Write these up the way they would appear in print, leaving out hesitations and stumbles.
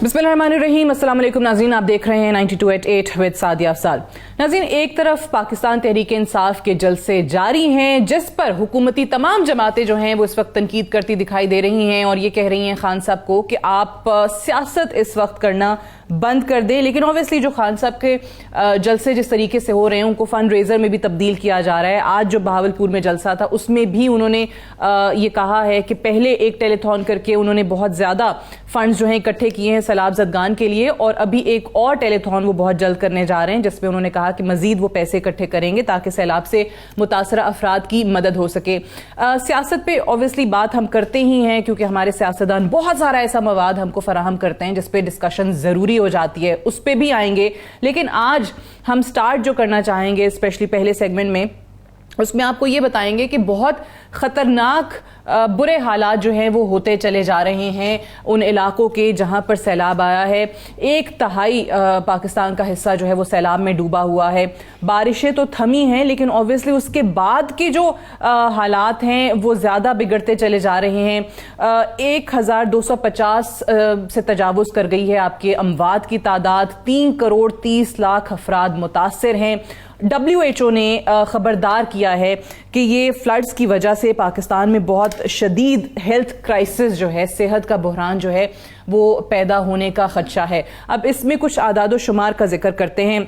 बिस्मिल्लाहिर्रहमानिर्रहीम। अस्सलाम वालेकुम नाज़रीन, आप देख रहे हैं 92.8 विद सादिया अफसाल। नाज़रीन, एक तरफ पाकिस्तान तहरीक इंसाफ के जलसे जारी हैं जिस पर हुकूमती तमाम जमातें जो हैं वो इस वक्त तनकीद करती दिखाई दे रही हैं और ये कह रही हैं खान साहब को कि आप सियासत इस वक्त करना बंद कर दें। लेकिन ऑब्वियसली जो खान साहब के जलसे जिस तरीके से हो रहे हैं उनको फंड रेजर में भी तब्दील किया जा रहा है। आज जो बहावलपुर में जलसा था उसमें भी उन्होंने ये कहा है कि पहले एक टेलीथॉन करके उन्होंने बहुत ज़्यादा फंड्स जो हैं इकट्ठे किए हैं सैलाब ज़दगान के लिए और अभी एक और टेलीथॉन वो बहुत जल्द करने जा रहे हैं जिसमें उन्होंने कहा कि मजीद वो पैसे इकट्ठे करेंगे ताकि सैलाब से मुतासरा अफराद की मदद हो सके। सियासत पे ऑब्वियसली बात हम करते ही हैं क्योंकि हमारे सियासतदान बहुत सारा ऐसा मवाद हमको फराहम करते हैं जिस पे डिस्कशन ज़रूरी हो जाती है, उस पर भी आएंगे। लेकिन आज हम स्टार्ट जो करना चाहेंगे स्पेशली पहले सेगमेंट में उसमें आपको ये बताएंगे कि बहुत ख़तरनाक बुरे हालात जो हैं वो होते चले जा रहे हैं उन इलाकों के जहां पर सैलाब आया है। 1/3 पाकिस्तान का हिस्सा जो है वो सैलाब में डूबा हुआ है। बारिशें तो थमी हैं लेकिन ऑब्वियसली उसके बाद के जो हालात हैं वो ज़्यादा बिगड़ते चले जा रहे हैं। 1250 से तजावुज़ कर गई है आपके अमवात की तादाद। 3 करोड़ 30 लाख अफराद मुतासर हैं। WHO ने खबरदार किया है कि ये फ्लड्स की वजह से पाकिस्तान में बहुत शदीद हेल्थ क्राइसिस जो है, सेहत का बहरान जो है वो पैदा होने का खदशा है। अब इसमें कुछ आदाद शुमार का जिक्र करते हैं।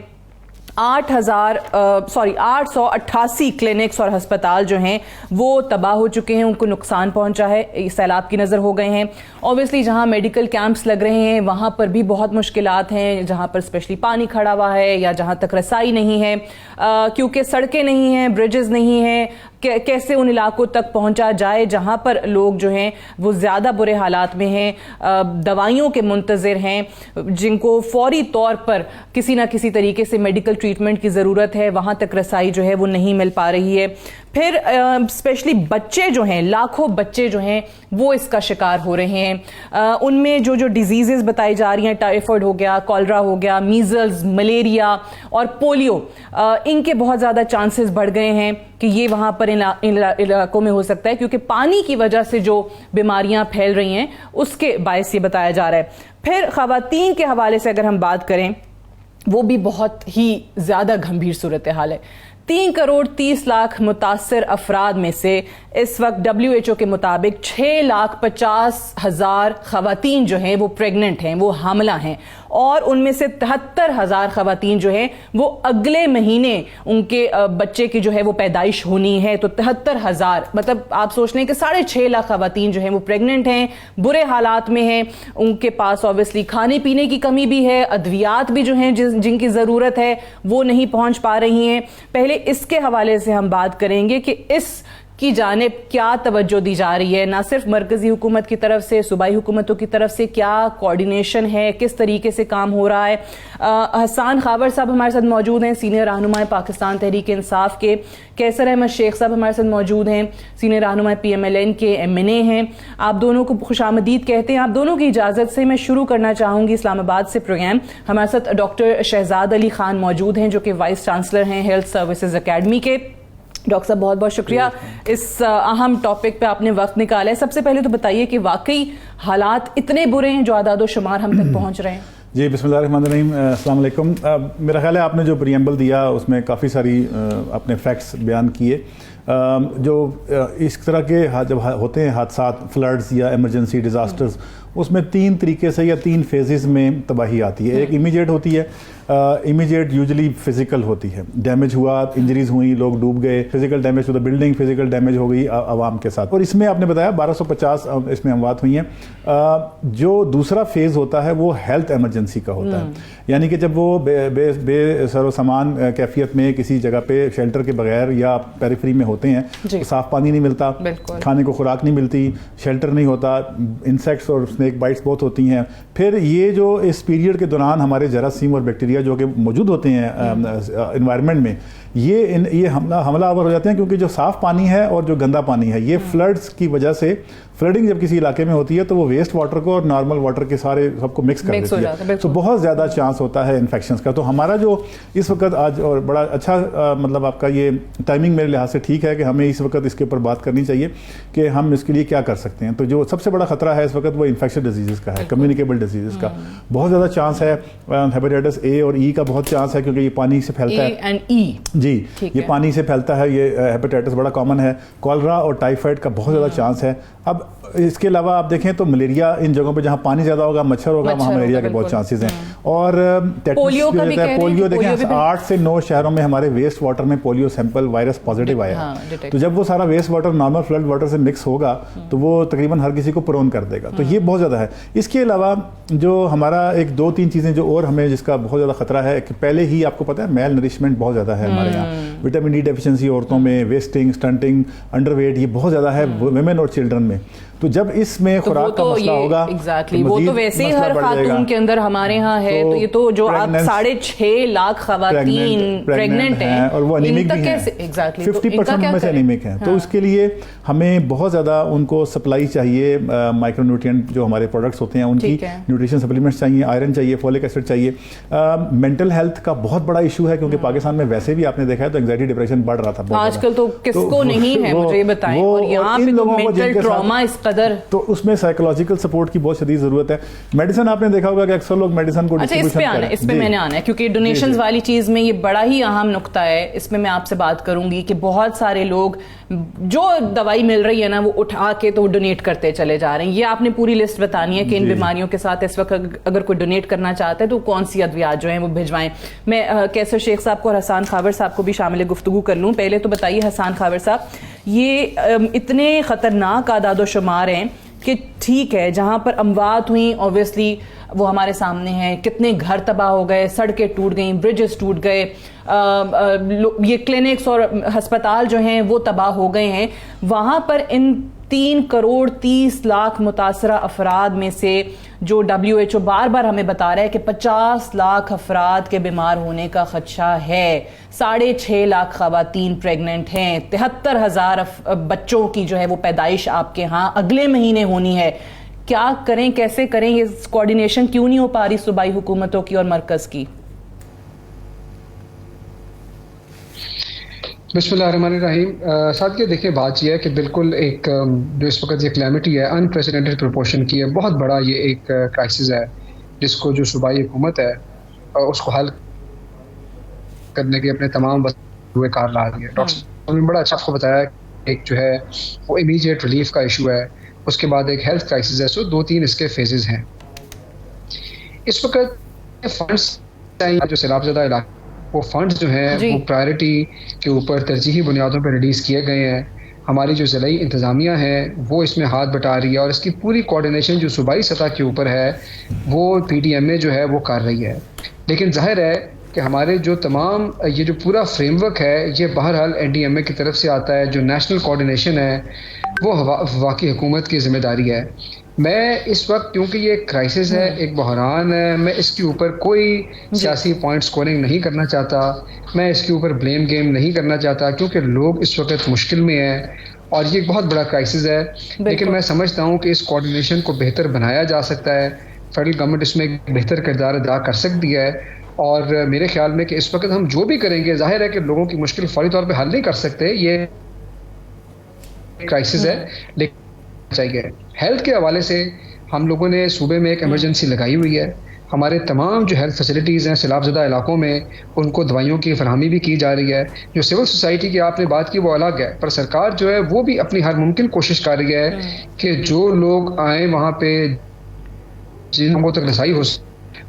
888 क्लिनिक्स और अस्पताल जो हैं वो तबाह हो चुके हैं, उनको नुकसान पहुंचा है, सैलाब की नज़र हो गए हैं। ऑब्वियसली जहां मेडिकल कैंप्स लग रहे हैं वहां पर भी बहुत मुश्किलात हैं, जहां पर स्पेशली पानी खड़ा हुआ है या जहां तक रसाई नहीं है क्योंकि सड़कें नहीं हैं, ब्रिजेस नहीं हैं। कैसे उन इलाकों तक पहुंचा जाए जहां पर लोग जो हैं वो ज़्यादा बुरे हालात में हैं, दवाइयों के मुंतज़िर हैं, जिनको फौरी तौर पर किसी ना किसी तरीके से मेडिकल ट्रीटमेंट की ज़रूरत है, वहां तक रसाई जो है वो नहीं मिल पा रही है। फिर स्पेशली बच्चे जो हैं, लाखों बच्चे जो हैं वो इसका शिकार हो रहे हैं। उनमें जो डिजीज़ बताई जा रही हैं, टाइफाइड हो गया, कॉलरा हो गया, मीज़ल्स, मलेरिया और पोलियो, इनके बहुत ज़्यादा चांसेस बढ़ गए हैं कि ये वहाँ पर इलाकों में हो सकता है क्योंकि पानी की वजह से जो बीमारियाँ फैल रही हैं उसके बायस ये बताया जा रहा है। फिर ख़वातीन के हवाले से अगर हम बात करें वो भी बहुत ही ज़्यादा गंभीर सूरत हाल है। 3 करोड़ 30 लाख मुतासर अफराद में से इस वक्त WHO के मुताबिक 6,50,000 ख़वातीन जो हैं वो प्रेग्नेंट हैं, वो हामला हैं और उनमें से 73,000 ख़वातीन जो हैं वो अगले महीने उनके बच्चे की जो है वो पैदाइश होनी है। तो 73,000 मतलब आप सोच लें कि 6.5 लाख ख़वातीन जो हैं वो प्रेग्नेंट हैं, बुरे हालात में हैं। उनके पास ऑब्वियसली खाने पीने की कमी भी है, अद्वियात भी जो हैं जिनकी ज़रूरत है वो नहीं पहुँच पा रही हैं। पहले इसके हवाले से हम बात करेंगे कि इस की जानिब क्या तवज्जो दी जा रही है, ना सिर्फ मरकजी हुकूमत की तरफ से, सूबाई हुकूमतों की तरफ से क्या कोऑर्डिनेशन है, किस तरीके से काम हो रहा है। हसन खावर साहब हमारे साथ मौजूद हैं, सीनियर रहनुमा पाकिस्तान तहरीक इंसाफ के। कैसर अहमद शेख साहब हमारे साथ मौजूद हैं, सीनियर रहनुमा PMLN के MNA हैं। आप दोनों को खुशामदीद कहते हैं। आप दोनों की इजाज़त से मैं शुरू करना चाहूँगी इस्लामाबाद से प्रोग्राम। हमारे साथ डॉक्टर शहजाद अली खान मौजूद हैं जो कि वाइस चांसलर हैं हेल्थ सर्विसेज अकेडमी के। डॉक्टर साहब बहुत बहुत शुक्रिया इस अहम टॉपिक पे आपने वक्त निकाला है। सबसे पहले तो बताइए कि वाकई हालात इतने बुरे हैं जो आदाद शुमार हम तक पहुंच रहे हैं। जी बिस्मिल्लाहिर्रहमानिर्रहीम, अस्सलाम वालेकुम। मेरा ख्याल है आपने जो प्रीएम्बल दिया उसमें काफ़ी सारी अपने फैक्ट्स बयान किए। जो इस तरह के जब होते हैं हादसा, फ्लड्स या इमरजेंसी डिज़ास्टर्स, उसमें 3 तरीके से या 3 फेजेस में तबाही आती है। एक इमीडिएट होती है, इमीडिएट यूजुअली फिजिकल होती है, डैमेज हुआ, इंजरीज हुई, लोग डूब गए, physical damage to the building, physical damage हो गई आवाम के साथ। और इसमें आपने बताया 1250 इसमें अमवात हुई हैं। जो दूसरा फेज़ होता है वो हेल्थ एमरजेंसी का होता है, यानी कि जब वो बेसरो सामान कैफियत में किसी जगह पे शेल्टर के बगैर या पेरिफेरी में होते हैं तो साफ़ पानी नहीं मिलता, खाने को खुराक नहीं मिलती, शेल्टर नहीं होता, इंसेक्ट्स और स्नेक बाइट्स बहुत होती हैं। फिर ये जो इस पीरियड के दौरान हमारे जरासीम और बैक्टीरिया जो कि मौजूद होते हैं एनवायरनमेंट में, ये हमलावर हो जाते हैं क्योंकि जो साफ़ पानी है और जो गंदा पानी है, ये फ्लड्स की वजह से, फ्लडिंग जब किसी इलाके में होती है तो वो वेस्ट वाटर को और नॉर्मल वाटर के सारे सबको मिक्स कर देती है, तो बहुत ज़्यादा चांस होता है इन्फेक्शंस का। तो हमारा जो इस वक्त आज और बड़ा अच्छा मतलब आपका ये टाइमिंग मेरे लिहाज से ठीक ठीक है कि हमें इस वक्त इसके ऊपर बात करनी चाहिए कि हम इसके लिए क्या कर सकते हैं। तो जो सबसे बड़ा खतरा है इस वक्त वो इन्फेक्शन डिजीज़ का है, कम्युनिकेबल डिजीज़ का बहुत ज़्यादा चांस है। हेपेटाइटिस ए और ई का बहुत चांस है क्योंकि ये पानी से फैलता है। ए एंड ई जी, ये पानी से फैलता है, ये हेपेटाइटिस बड़ा कॉमन है। कॉलरा और टाइफाइड का बहुत ज़्यादा चांस है। अब इसके अलावा आप देखें तो मलेरिया, इन जगहों पे जहाँ पानी ज़्यादा होगा, मच्छर होगा, वहाँ मलेरिया के बहुत चांसेस हैं। और पोलियो का भी पोलियो देखें 8 से 9 शहरों में हमारे वेस्ट वाटर में पोलियो सैंपल वायरस पॉजिटिव आया है। तो जब वो सारा waste water normal flood water से मिक्स होगा तो वो तकरीबन हर किसी को प्रोन कर देगा। तो ये बहुत ज़्यादा है। इसके अलावा जो हमारा एक 2-3 चीज़ें जो और हमें जिसका बहुत ज़्यादा खतरा है कि पहले ही आपको पता है मेल नरिशमेंट बहुत ज़्यादा है हमारे यहाँ। विटामिन डी डेफिशिएंसी औरतों में, वेस्टिंग, स्टंटिंग, अंडरवेट, ये बहुत ज़्यादा है वुमेन और चिल्ड्रन में। तो जब इसमें खुराक का मसला होगा, एग्जैक्टली वो तो वैसे ही हर खातून के अंदर हमारे यहाँ है। तो ये तो जो आप 6.5 लाख खवातीन प्रेग्नेंट हैं और वो एनीमिक भी हैं, एग्जैक्टली 50% में से एनीमिक हैं। तो उसके लिए हमें बहुत ज़्यादा उनको सप्लाई चाहिए, माइक्रोन्यूट्रिएंट जो हमारे प्रोडक्ट्स होते हैं उनकी, न्यूट्रिशन सप्लीमेंट्स चाहिए, आयरन चाहिए, फोलिक एसिड चाहिए। मेंटल हेल्थ का बहुत बड़ा इशू है क्योंकि पाकिस्तान में वैसे भी आपने देखा है तो एंग्जाइटी डिप्रेशन बढ़ रहा था आजकल। तो किसको नहीं है मुझे ये बताएं। और यहाँ पे तो मेंटल ट्रॉमा इस कदर, तो उसमें साइकोलॉजिकल सपोर्ट की बहुत शदीद जरूरत है। मेडिसिन आपने देखा होगा कि अक्सर लोग मेडिसिन को इस पे मैंने आना है क्योंकि डोनेशंस वाली चीज में ये बड़ा ही अहम नुक्ता है। इसमें मैं आपसे बात करूंगी कि बहुत सारे लोग जो दवाई मिल रही है ना वो उठा के तो डोनेट करते चले जा रहे हैं। ये आपने पूरी लिस्ट बतानी है कि इन बीमारियों के साथ इस वक्त अगर कोई डोनेट करना चाहता है तो कौन सी अद्वियात जो है वो भिजवाएं। मैं कैसर शेख साहब को और हसान खावर साहब को भी शामिल गुफ्तगू कर लूं। पहले तो बताइए हसान खावर साहब, ये इतने खतरनाक आदाद शुमार हैं कि ठीक है जहां पर अमवात हुई ऑब्वियसली वो हमारे सामने हैं, कितने घर तबाह हो गए, सड़कें टूट गई, ब्रिजेस टूट गए, ये क्लिनिक्स और अस्पताल जो हैं वो तबाह हो गए हैं। वहां पर इन 3 करोड़ 30 लाख मुतासरा अफराद में से जो WHO बार बार हमें बता रहा है कि 50 लाख अफराद के बीमार होने का खदशा है, 6.5 लाख खवातीन प्रेग्नेंट हैं, 73,000 बच्चों की जो है वो पैदाइश आपके यहाँ अगले महीने होनी है। क्या करें, कैसे करें? ये कोऑर्डिनेशन क्यों नहीं हो पा रही सूबाई हुकूमतों की और मरकज की? बिस्मिल्लाहिर्रहमानिर्रहीम। साथ देखिए बात यह है कि बिल्कुल एक जो इस वक्त ये क्लैमिटी है अनप्रेसिडेंटेड प्रोपोर्शन की है, बहुत बड़ा ये एक क्राइसिस है जिसको जो सूबाई हुकूमत है उसको हल करने के अपने तमाम हुए कार ला रही है। डॉक्टर ने बड़ा अच्छा आपको बताया, एक जो है वो इमीडिएट रिलीफ का इशू है, उसके बाद एक हेल्थ क्राइसिस है। सो 2-3 इसके फेजेस हैं। इस वक्त फंड्स जो सैलाबज़दा इलाके, वो फंड्स जो हैं वो प्रायोरिटी के ऊपर तरजीही बुनियादों पर रिलीज़ किए गए हैं। हमारी जो ज़िलाई इंतज़ामिया है वो इसमें हाथ बटा रही है और इसकी पूरी कोऑर्डिनेशन जो सूबाई सतह के ऊपर है वो PDMA जो है वो कर रही है। लेकिन जाहिर है कि हमारे जो तमाम ये जो पूरा फ्रेमवर्क है ये बहरहाल NDMA की तरफ से आता है। जो नेशनल कोऑर्डिनेशन है वो वफाकी हुकूमत की ज़िम्मेदारी है। मैं इस वक्त क्योंकि ये क्राइसिस है, एक बहरान है, मैं इसके ऊपर कोई सियासी पॉइंट स्कोरिंग नहीं करना चाहता, मैं इसके ऊपर ब्लेम गेम नहीं करना चाहता क्योंकि लोग इस वक्त मुश्किल में हैं और ये एक बहुत बड़ा क्राइसिस है। लेकिन मैं समझता हूँ कि इस कोऑर्डिनेशन को बेहतर बनाया जा सकता है। फेडरल गवर्नमेंट इसमें एक बेहतर किरदार अदा कर सकती है और मेरे ख्याल में कि इस वक्त हम जो भी करेंगे, जाहिर है कि लोगों की मुश्किल फौरी तौर पर हल नहीं कर सकते, ये क्राइसिस है, लेकिन चाहिए। हेल्थ के हवाले से हम लोगों ने सूबे में एक इमरजेंसी लगाई हुई है। हमारे तमाम जो हेल्थ फैसिलिटीज़ हैं सैलाबज़दा इलाकों में उनको दवाइयों की फरहमी भी की जा रही है। जो सिविल सोसाइटी की आपने बात की वो अलग है, पर सरकार जो है वो भी अपनी हर मुमकिन कोशिश कर रही है कि जो लोग आए वहाँ पे जिन लोगों तक रसाई हो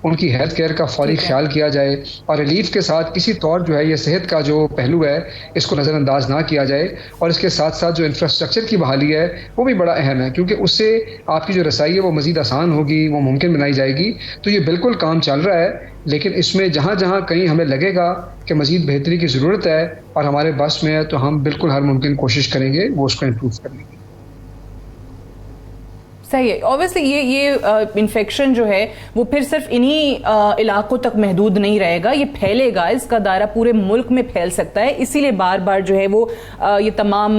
उनकी हेल्थ केयर का फौरी ख्याल किया जाए और रिलीफ के साथ किसी तौर जो है ये सेहत का जो पहलू है इसको नज़रअंदाज ना किया जाए। और इसके साथ साथ जो इंफ्रास्ट्रक्चर की बहाली है वो भी बड़ा अहम है क्योंकि उससे आपकी जो रसाई है वो मज़ीद आसान होगी, वो मुमकिन बनाई जाएगी। तो ये बिल्कुल काम चल रहा है, लेकिन इसमें जहाँ जहाँ कहीं हमें लगेगा कि मज़ीद बेहतरी की ज़रूरत है और हमारे बस में है तो हम बिल्कुल हर मुमकिन कोशिश करेंगे वो उसको इम्प्रूव करने की। सही है। ऑब्वियसली ये इन्फेक्शन जो है वो फिर सिर्फ इन्हीं इलाकों तक महदूद नहीं रहेगा, ये फैलेगा, इसका दायरा पूरे मुल्क में फैल सकता है। इसीलिए बार बार जो है वो ये तमाम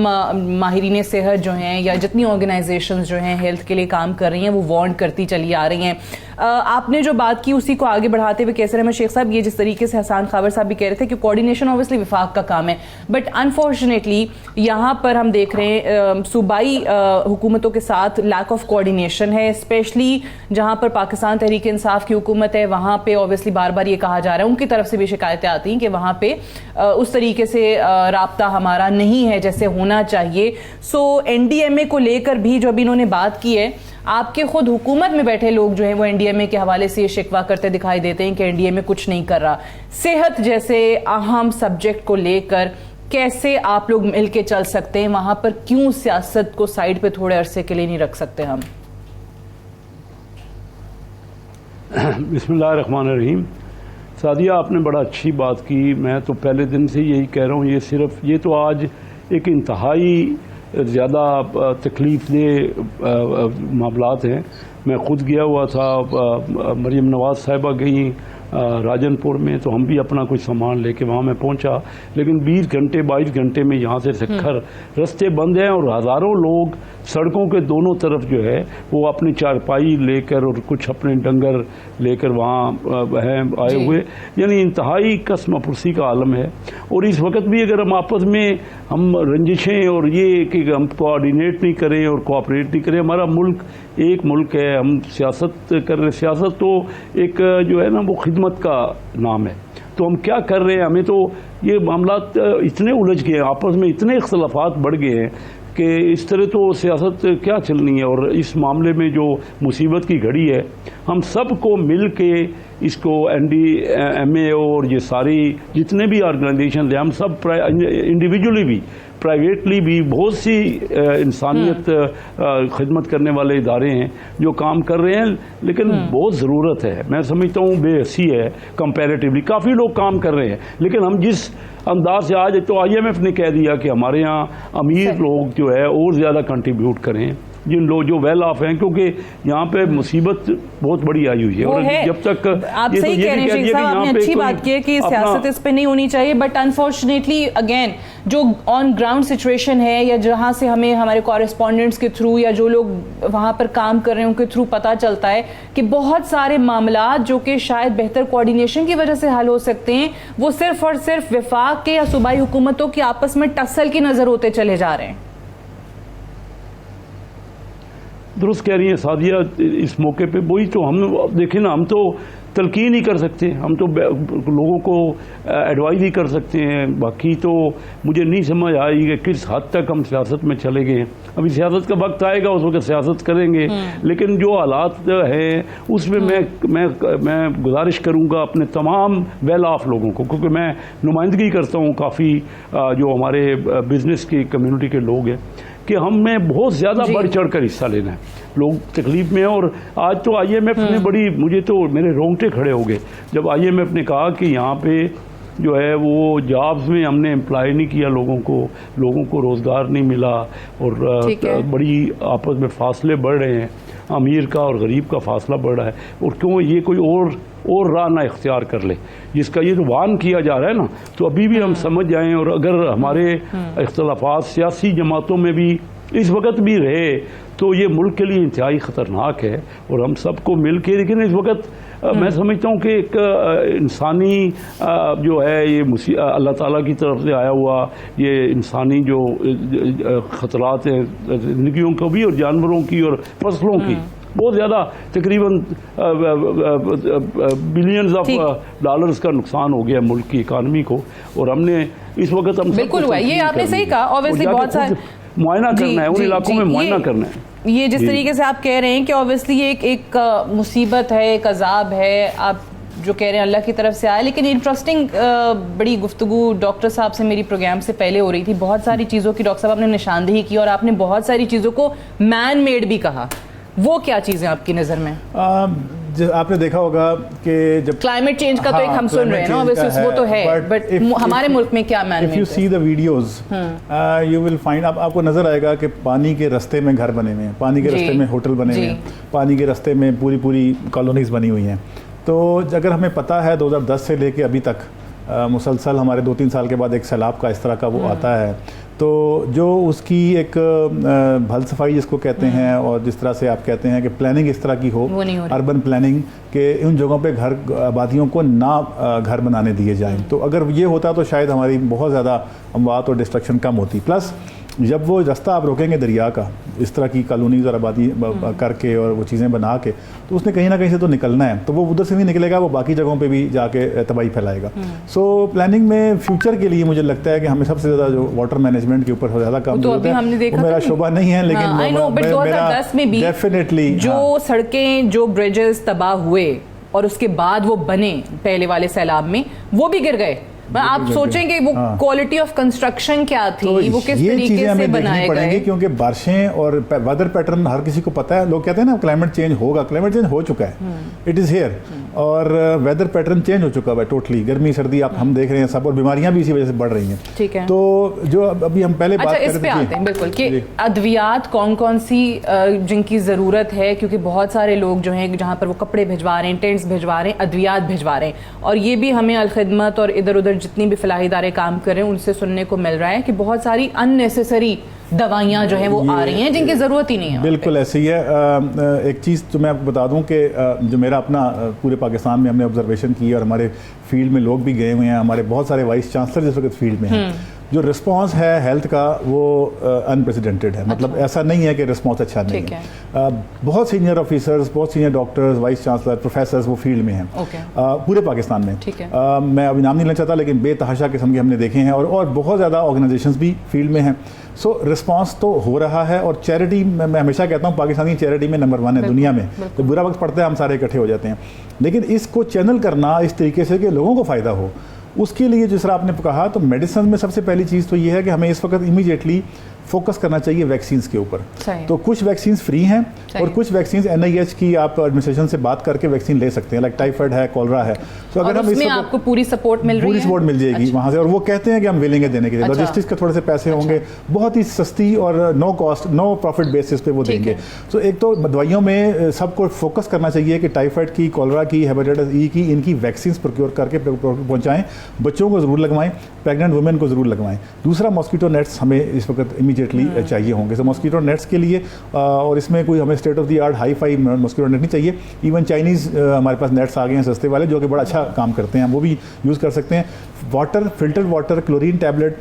माहिरीन सेहत जो हैं या जितनी ऑर्गेनाइजेशंस जो हैं हेल्थ के लिए काम कर रही हैं वो वार्न करती चली आ रही हैं। आपने जो बात की उसी को आगे बढ़ाते हुए कैसर अहमद शेख साहब, ये जिस तरीके से हसन खाबर साहब भी कह रहे थे कि कोऑर्डिनेशन ऑब्वियसली विफाक का काम है, बट अनफॉर्चुनेटली यहाँ पर हम देख रहे हैं सूबाई हुकूमतों के साथ लैक ऑफ कोऑर्डिनेशन है, स्पेशली जहाँ पर पाकिस्तान तहरीक इंसाफ की हुकूमत है वहाँ पे ऑब्वियसली बार बार ये कहा जा रहा है, उनकी तरफ से भी शिकायतें आती हैं कि वहाँ पे उस तरीके से राब्ता हमारा नहीं है जैसे होना चाहिए। सो एनडीएमए को लेकर भी जो अभी इन्होंने बात की है, आपके खुद हुकूमत में बैठे लोग जो हैं वो एनडीएमए के हवाले से ये शिकवा करते दिखाई देते हैं कि एनडीएमए कुछ नहीं कर रहा। सेहत जैसे अहम सब्जेक्ट को लेकर कैसे आप लोग मिलके चल सकते हैं, वहां पर क्यों सियासत को साइड पे थोड़े अरसे के लिए नहीं रख सकते हम? बिस्मिल्लाहिर्रहमानिर्रहीम। सादिया, आपने बड़ा अच्छी बात की। मैं तो पहले दिन से यही कह रहा हूँ, ये तो आज एक इंतहाई ज़्यादा तकलीफ़ दे मामलात हैं। मैं ख़ुद गया हुआ था, मरीम नवाज़ साहिबा गई राजनपुर में, तो हम भी अपना कुछ सामान लेके वहाँ मैं पहुँचा, लेकिन 22 घंटे में यहाँ से सखर रास्ते बंद हैं और हज़ारों लोग सड़कों के दोनों तरफ जो है वो अपनी चारपाई लेकर और कुछ अपने डंगर लेकर वहाँ हैं आए हुए, यानी इंतहाई कसमपुरसी का आलम है। और इस वक्त भी अगर हम आपस में हम रंजिशें और ये कि हम कोऑर्डिनेट नहीं करें और कोऑपरेट नहीं करें, हमारा मुल्क एक मुल्क है, हम सियासत कर रहे, सियासत तो एक जो है ना वो खिदमत का नाम है, तो हम क्या कर रहे हैं? हमें तो ये मामलात इतने उलझ गए हैं, आपस में इतने इख्तलाफात बढ़ गए हैं कि इस तरह तो सियासत क्या चलनी है। और इस मामले में जो मुसीबत की घड़ी है, हम सबको मिल के इसको एनडीएमए और ये सारी जितने भी ऑर्गेनाइजेशन हैं, हम सब इंडिविजुअली भी प्राइवेटली भी बहुत सी इंसानियत खिदमत करने वाले इदारे हैं जो काम कर रहे हैं, लेकिन बहुत ज़रूरत है। मैं समझता हूँ बेहसी है कंपैरेटिवली, काफ़ी लोग काम कर रहे हैं, लेकिन हम जिस अंदाज से आज तो IMF ने कह दिया कि हमारे यहाँ अमीर लोग जो है और ज़्यादा कंट्रीब्यूट करें, जिन लोग जो वेल ऑफ हैं, क्योंकि यहाँ पे मुसीबत बहुत बड़ी आई हुई है। और जब तक आप सही कह रहे हैं शेख साहब, आपने अच्छी बात की है कि सियासत इस पे नहीं होनी चाहिए, बट अनफॉर्चुनेटली अगेन जो ऑन ग्राउंड सिचुएशन है या जहाँ से हमें हमारे कॉरेस्पॉन्डेंट्स के थ्रू या जो लोग वहाँ पर काम कर रहे हैं उनके थ्रू पता चलता है कि बहुत सारे मामला जो कि शायद बेहतर कोऑर्डिनेशन की वजह से हल हो सकते हैं, वो सिर्फ और सिर्फ विफाक के या सूबाई हुकूमतों की आपस में टसल की नजर होते चले जा रहे हैं। दुरुस्त कह रही है सादिया, इस मौके पे वही तो हम देखें ना, हम तो तलकीन ही कर सकते हैं, हम तो लोगों को एडवाइस ही कर सकते हैं, बाकी तो मुझे नहीं समझ आई कि किस हद तक हम सियासत में चले गए। अभी सियासत का वक्त आएगा, उस वक्त सियासत करेंगे, लेकिन जो हालात हैं उसमें मैं गुजारिश करूंगा अपने तमाम वेल ऑफ लोगों को, क्योंकि मैं नुमाइंदगी करता हूं काफ़ी जो हमारे बिजनेस की कम्युनिटी के लोग हैं, कि हमें बहुत ज़्यादा बढ़ चढ़ कर हिस्सा लेना है। लोग तकलीफ में हैं। और आज तो IMF ने बड़ी, मुझे तो मेरे रोंगटे खड़े हो गए जब IMF ने कहा कि यहाँ पे जो है वो जॉब्स में हमने एम्प्लॉय नहीं किया, लोगों को रोज़गार नहीं मिला और बड़ी आपस में फासले बढ़ रहे हैं, अमीर का और गरीब का फासला बढ़ रहा है। और क्यों ये कोई और राह ना इख्तियार कर ले, जिसका ये जो वान किया जा रहा है ना, तो अभी भी हम समझ जाएं। और अगर हमारे इख्तलाफात सियासी जमातों में भी इस वक्त भी रहे तो ये मुल्क के लिए इंतहाई ख़तरनाक है। और हम सबको मिल के, लेकिन इस वक्त मैं समझता हूँ कि एक इंसानी जो है ये अल्लाह ताला की तरफ से आया हुआ ये इंसानी जो ख़तरात हैं ज़िंदगियों को भी और जानवरों की और फसलों की, बहुत ज़्यादा तकरीबन बिलियंस ऑफ डॉलर्स का नुकसान हो गया मुल्क की इकानमी को। और हमने इस वक्त हम बिल्कुल हुआ, ये आपने सही कहा, ऑब्वियसली बहुत सारे मुआयना करना है, उन इलाकों में मुआयना करना है। ये जिस तरीके से आप कह रहे हैं कि ऑब्वियसली ये एक मुसीबत है, एक अजाब है, आप जो कह रहे हैं अल्लाह की तरफ से आया। लेकिन इंटरेस्टिंग बड़ी गुफ्तगू डॉक्टर साहब से मेरी प्रोग्राम से पहले हो रही थी, बहुत सारी चीज़ों की डॉक्टर साहब आपने निशानदेही की और आपने बहुत सारी चीज़ों को मैन मेड भी कहा। वो क्या चीज़ें आपकी नज़र में? आपने देखा होगा कि जब क्लाइमेट चेंज का तो एक हम सुन रहे हैं ना, ऑब्वियसली वो तो है, बट हमारे मुल्क में क्या man made? If you see the videos you will find, आपको नजर आएगा कि पानी के रास्ते में घर बने हुए हैं, पानी के रास्ते में होटल बने हुए हैं, पानी के रास्ते में पूरी कॉलोनीज बनी हुई हैं। तो अगर हमें पता है 2010 से लेके अभी तक मुसलसल हमारे 2-3 साल के बाद एक सैलाब का इस तरह का वो आता है, तो जो उसकी एक भल सफाई जिसको कहते हैं, और जिस तरह से आप कहते हैं कि प्लानिंग इस तरह की हो, अर्बन प्लानिंग के उन जगहों पे घर आबादियों को ना घर बनाने दिए जाएं, तो अगर ये होता तो शायद हमारी बहुत ज़्यादा अमवात और डिस्ट्रक्शन कम होती। प्लस जब वो रास्ता आप रोकेंगे दरिया का इस तरह की कॉलोनीज और आबादी करके और वो चीज़ें बना के, तो उसने कहीं ना कहीं से तो निकलना है, तो वो उधर से नहीं निकलेगा, वो बाकी जगहों पे भी जाके तबाही फैलाएगा। सो प्लानिंग में फ्यूचर के लिए मुझे लगता है कि हमें सबसे ज़्यादा जो वाटर मैनेजमेंट के ऊपर ज़्यादा काम जरूरत है, वो मेरा शोभा नहीं है, लेकिन 2010 में भी डेफिनेटली जो सड़कें, जो ब्रिजेस तबाह हुए और उसके बाद वो बने पहले वाले सैलाब में, वो भी गिर गए। आप सोचेंगे वो क्वालिटी ऑफ कंस्ट्रक्शन क्या थी, तो वो किस तरीके से बनाए गए, क्योंकि बारिशें और वेदर पैटर्न हर किसी को पता है। लोग कहते हैं ना क्लाइमेट चेंज होगा, क्लाइमेट चेंज हो चुका है, इट इज़ हियर, और वेदर पैटर्न चेंज हो चुका है टोटली। गर्मी सर्दी आप हम देख रहे हैं सब, और बीमारियां भी इसी वजह से बढ़ रही हैं। ठीक है, तो जो अभी हम पहले बात इस पे आते हैं बिल्कुल कि अद्वियात कौन कौन सी जिनकी ज़रूरत है, क्योंकि बहुत सारे लोग जो हैं जहाँ पर वो कपड़े भिजवा रहे हैं, टेंट्स भिजवा रहे हैं, अद्वियात भिजवा रहे हैं, और ये भी हमें अलखिदमत और इधर उधर जितनी भी फलाही इदारे काम कर रहे हैं उनसे सुनने को मिल रहा है कि बहुत सारी अननेसेसरी दवाइयाँ जो हैं वो आ रही हैं जिनकी ज़रूरत ही नहीं है। बिल्कुल ऐसे ही है। एक चीज़ तो मैं आपको बता दूं कि जो मेरा अपना पूरे पाकिस्तान में हमने ऑब्जर्वेशन की है, और हमारे फील्ड में लोग भी गए हुए हैं, हमारे बहुत सारे वाइस चांसलर जिस वक्त फील्ड में हैं, जो रिस्पांस है हेल्थ का वो अनप्रेसिडेंटेड है। मतलब ऐसा नहीं है कि रिस्पांस अच्छा नहीं है। बहुत सीनियर ऑफिसर्स, बहुत senior doctors, vice chancellor, professors वो फील्ड में हैं पूरे पाकिस्तान में। मैं अभी नाम नहीं लेना चाहता, लेकिन बेतहाशा किस्म के हमने देखे हैं, और बहुत ज़्यादा ऑर्गेनाइजेशंस भी फील्ड में हैं। सो रिस्पांस तो हो रहा है, और चैरिटी मैं हमेशा कहता हूँ पाकिस्तानी चैरिटी में नंबर 1 है दुनिया में। तो बुरा वक्त पड़ता है हम सारे इकट्ठे हो जाते हैं, लेकिन इसको चैनल करना इस तरीके से कि लोगों को फ़ायदा हो, उसके लिए जिस तरह आपने कहा, तो मेडिसिन में सबसे पहली चीज़ तो ये है कि हमें इस वक्त इमीडिएटली फोकस करना चाहिए वैक्सीन्स के ऊपर। तो कुछ वैक्सीन्स फ्री हैं, और कुछ वैक्सीन्स NIH की आप एडमिनिस्ट्रेशन से बात करके वैक्सीन ले सकते हैं, लाइक टाइफाइड है, कॉलरा है। तो अगर हम इसमें आपको पूरी सपोर्ट मिल रही है, पूरी सपोर्ट मिल जाएगी वहाँ से, और वो कहते हैं कि हम विलिंग है देने के लिए। लॉजिस्टिक्स के थोड़े से पैसे होंगे, बहुत ही सस्ती और no cost, no profit basis पे वो देंगे। तो एक तो दवाइयों में सबको फोकस करना चाहिए कि टाइफाइड की, कॉलरा की, हेपेटाइटिस E की, इनकी वैक्सीन प्रोक्योर करके पहुँचाएं, बच्चों को ज़रूर लगवाएं, प्रेग्नेंट वुमेन को ज़रूर लगवाएं। दूसरा, मॉस्किटो नेट्स हमें इस वक्त इमीडिएटली चाहिए होंगे। तो मॉस्किटो नेट्स के लिए और इसमें कोई हमें state of the art hi fi mosquito net नहीं चाहिए। इवन चाइनीज़ हमारे पास नेट्स आ गए हैं सस्ते वाले, जो कि बड़ा अच्छा काम करते हैं, वो भी यूज़ कर सकते हैं। Water, filtered water, chlorine tablet,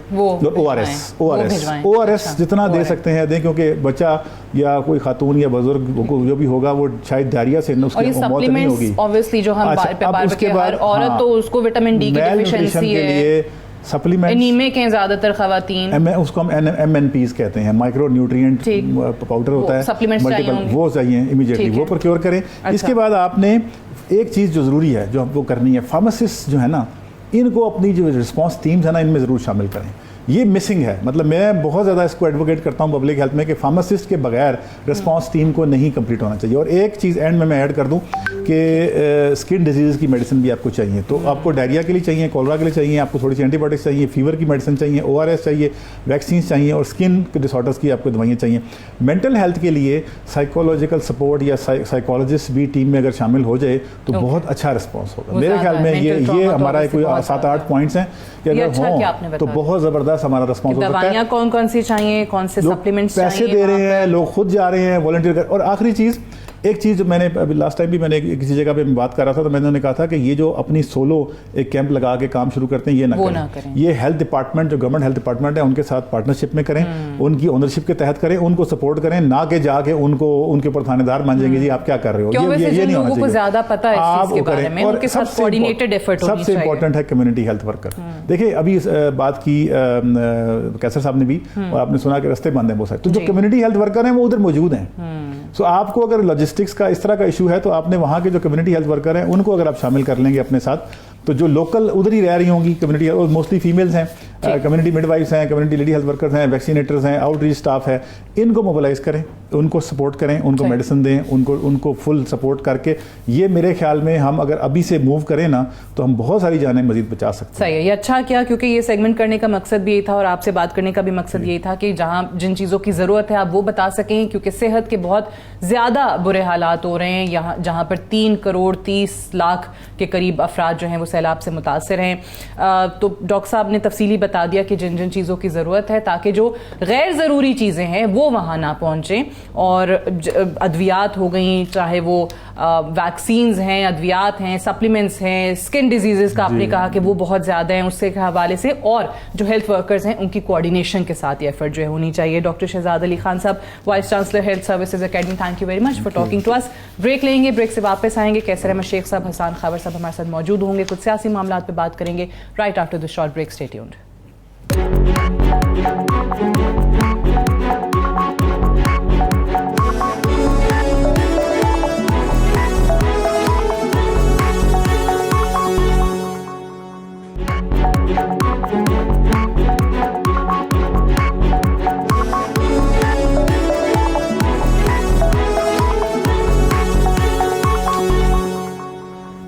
ORS जितना दे सकते हैं दें, क्योंकि बच्चा या कोई खातून या बुजुर्ग जो भी होगा वो शायद डायरिया से उसकी मौत नहीं होगी। ऑब्वियसली जो हम उसके बाद औरत तो उसको विटामिन D की डेफिशिएंसी है, सप्लीमेंट एनीमिक हैं ज़्यादातर खवातीन, उसको हम MNPs कहते हैं, माइक्रो न्यूट्रिएंट पाउडर होता है, मल्टीपल, वो चाहिए इमीडिएटली, वो प्रोक्योर करें। इसके बाद आपने एक चीज़ जो ज़रूरी है जो हमको करनी है, फार्मासिस्ट जो है ना, इनको अपनी जो रिस्पांस टीम्स है ना, इनमें ज़रूर शामिल करें। ये मिसिंग है। मतलब मैं बहुत ज़्यादा इसको एडवोकेट करता हूँ पब्लिक हेल्थ में कि फार्मासिस्ट के बगैर रिस्पांस टीम को नहीं कंप्लीट होना चाहिए। और एक चीज़ एंड में मैं ऐड कर दूँ कि स्किन डिजीज़ की मेडिसिन भी आपको चाहिए। तो आपको डायरिया के लिए चाहिए, कॉलरा के लिए चाहिए, आपको थोड़ी सी एंटीबायोटिक्स चाहिए, फीवर की मेडिसिन चाहिए, ORS चाहिए, वैक्सीन चाहिए, और स्किन के डिसऑर्डर्स की आपको दवाइयाँ चाहिए। मेंटल हेल्थ के लिए साइकोलॉजिकल सपोर्ट या साइकोलॉजिस्ट भी टीम में अगर शामिल हो जाए तो बहुत अच्छा रिस्पॉन्स होगा। मेरे ख्याल में ये हमारा कोई 7-8 पॉइंट्स हैं कि अगर हों तो बहुत ज़बरदस्त हमारा रिस्पॉन्स हो सकता है। दवाइयाँ कौन कौन सी चाहिए, कौन से सप्लीमेंट्स चाहिए, पैसे दे रहे हैं लोग, खुद जा रहे हैं वॉलंटियर कर। और आखिरी चीज़, एक चीज़ मैंने अभी लास्ट टाइम भी मैंने किसी जगह पे बात कर रहा था, तो मैंने कहा था कि ये जो अपनी सोलो एक कैंप लगा के काम शुरू करते हैं, ये ना करें। ये हेल्थ डिपार्टमेंट, जो गवर्नमेंट हेल्थ डिपार्टमेंट है, उनके साथ पार्टनरशिप में करें, उनकी ओनरशिप के तहत करें, उनको सपोर्ट करें, ना कि जाके उनको उनके ऊपर थानेदार मान जाएंगे जी आप क्या कर रहे हो। ये नहीं होना चाहिए। ज़्यादा पता है इस चीज़ के बारे में, उनके साथ कोऑर्डिनेटेड एफर्ट होनी चाहिए। सबसे इंपॉर्टेंट है कम्युनिटी हेल्थ वर्कर। देखिए अभी बात की कैसर साहब ने भी, और आपने सुना कि रास्ते बंद हैं बहुत सारे, तो जो कम्युनिटी हेल्थ वर्कर हैं वो उधर मौजूद हैं। सो आपको अगर लॉजिस्टिक्स का इस तरह का इशू है तो आपने वहाँ के जो कम्युनिटी हेल्थ वर्कर हैं उनको अगर आप शामिल कर लेंगे अपने साथ, तो जो लोकल उधर ही रह रही होंगी कम्युनिटी, मोस्टली फीमेल्स हैं, कम्युनिटी मिडवाइफ्स हैं, कम्युनिटी लेडी हेल्थ वर्कर्स हैं, वैक्सीनेटर्स हैं, आउटरीच स्टाफ है, इनको मोबिलाइज करें, उनको सपोर्ट करें, उनको मेडिसिन दें, उनको फुल सपोर्ट करके, ये मेरे ख्याल में हम अगर अभी से मूव करें ना तो हम बहुत सारी जानें मजीद बचा सकते हैं। सही है, ये अच्छा किया, क्योंकि ये सेगमेंट करने का मकसद भी यही था और आपसे बात करने का भी मकसद यही था कि जहाँ जिन चीज़ों की ज़रूरत है आप वो बता सकें, क्योंकि सेहत के बहुत ज़्यादा बुरे हालात हो रहे हैं यहाँ, जहाँ पर 3 करोड़ 30 लाख के करीब अफराद जो हैं वो सैलाब से मुतासर हैं। तो डॉक्टर साहब ने तफसीली बता दिया कि जिन जिन चीज़ों की ज़रूरत है, ताकि जो गैर ज़रूरी चीज़ें हैं वो वहाँ ना पहुँचें। और अद्वियात हो गई, चाहे वो वैक्सीन्स हैं, अद्वियात हैं, सप्लीमेंट्स हैं, स्किन डिजीज़ का आपने कहा कि वो बहुत ज़्यादा हैं, उससे के हवाले से, और जो हेल्थ वर्कर्स हैं उनकी कोऑर्डिनेशन के साथ ये एफर्ट जो है होनी चाहिए। Doctor Shahzad Ali Khan sahab, vice chancellor health services academy, thank you very much for talking to us. Break लेंगे, ब्रेक से वापस आएंगे। कैसर अहमद शेख साहब, हसान खाबर साहब हमारे साथ मौजूद होंगे, कुछ सियासी मामला पे बात करेंगे right after the short break. Stay tuned.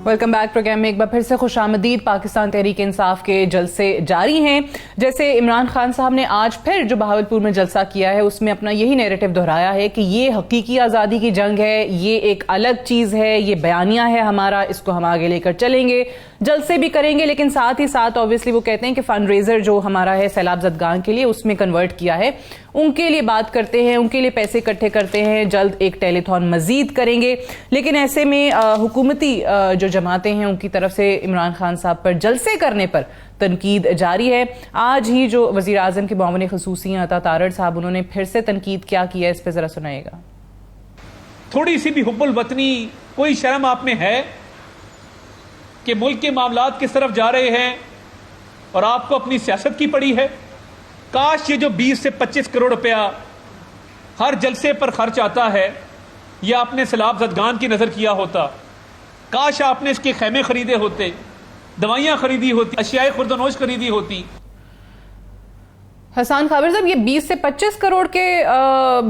Welcome back. Programme में एक बार फिर से खुशामदीद। पाकिस्तान तहरीक इंसाफ के जलसे जारी हैं। जैसे इमरान खान साहब ने आज फिर जो बहावलपुर में जलसा किया है उसमें अपना यही नैरेटिव दोहराया है कि ये हकीकी आज़ादी की जंग है, ये एक अलग चीज़ है, ये बयानिया है हमारा, इसको हम आगे लेकर चलेंगे, जलसे भी करेंगे, लेकिन साथ ही साथ ऑब्वियसली वो कहते हैं कि फंड रेजर जो हमारा है सैलाब ज़दगान के लिए उसमें कन्वर्ट किया है, उनके लिए बात करते हैं, उनके लिए पैसे इकट्ठे करते हैं, जल्द एक टेलीथॉन मजीद करेंगे। लेकिन ऐसे में हुकूमती जो जमातें हैं उनकी तरफ से इमरान खान साहब पर जलसे करने पर तनकीद जारी है। आज ही जो वज़ीर आज़म के मुआविन ख़ुसूसी अता तारड़ साहब, उन्होंने फिर से तनकीद क्या किया, इस पर ज़रा सुनाइएगा। थोड़ी सी भी हुब्बुल वतनी, कोई शर्म आप में है कि मुल्क के मामलात किस तरफ जा रहे हैं और आपको अपनी सियासत की पड़ी है? काश ये जो 20 से 25 करोड़ रुपया हर जलसे पर खर्च आता है, यह आपने सैलाब ज़दगान की नज़र किया होता। काश आपने इसके खैमे खरीदे होते, दवाइयाँ खरीदी होती, अशियाए खुर्दनोश खरीदी होती। हसान खाबर साहब, ये 20 से 25 करोड़ के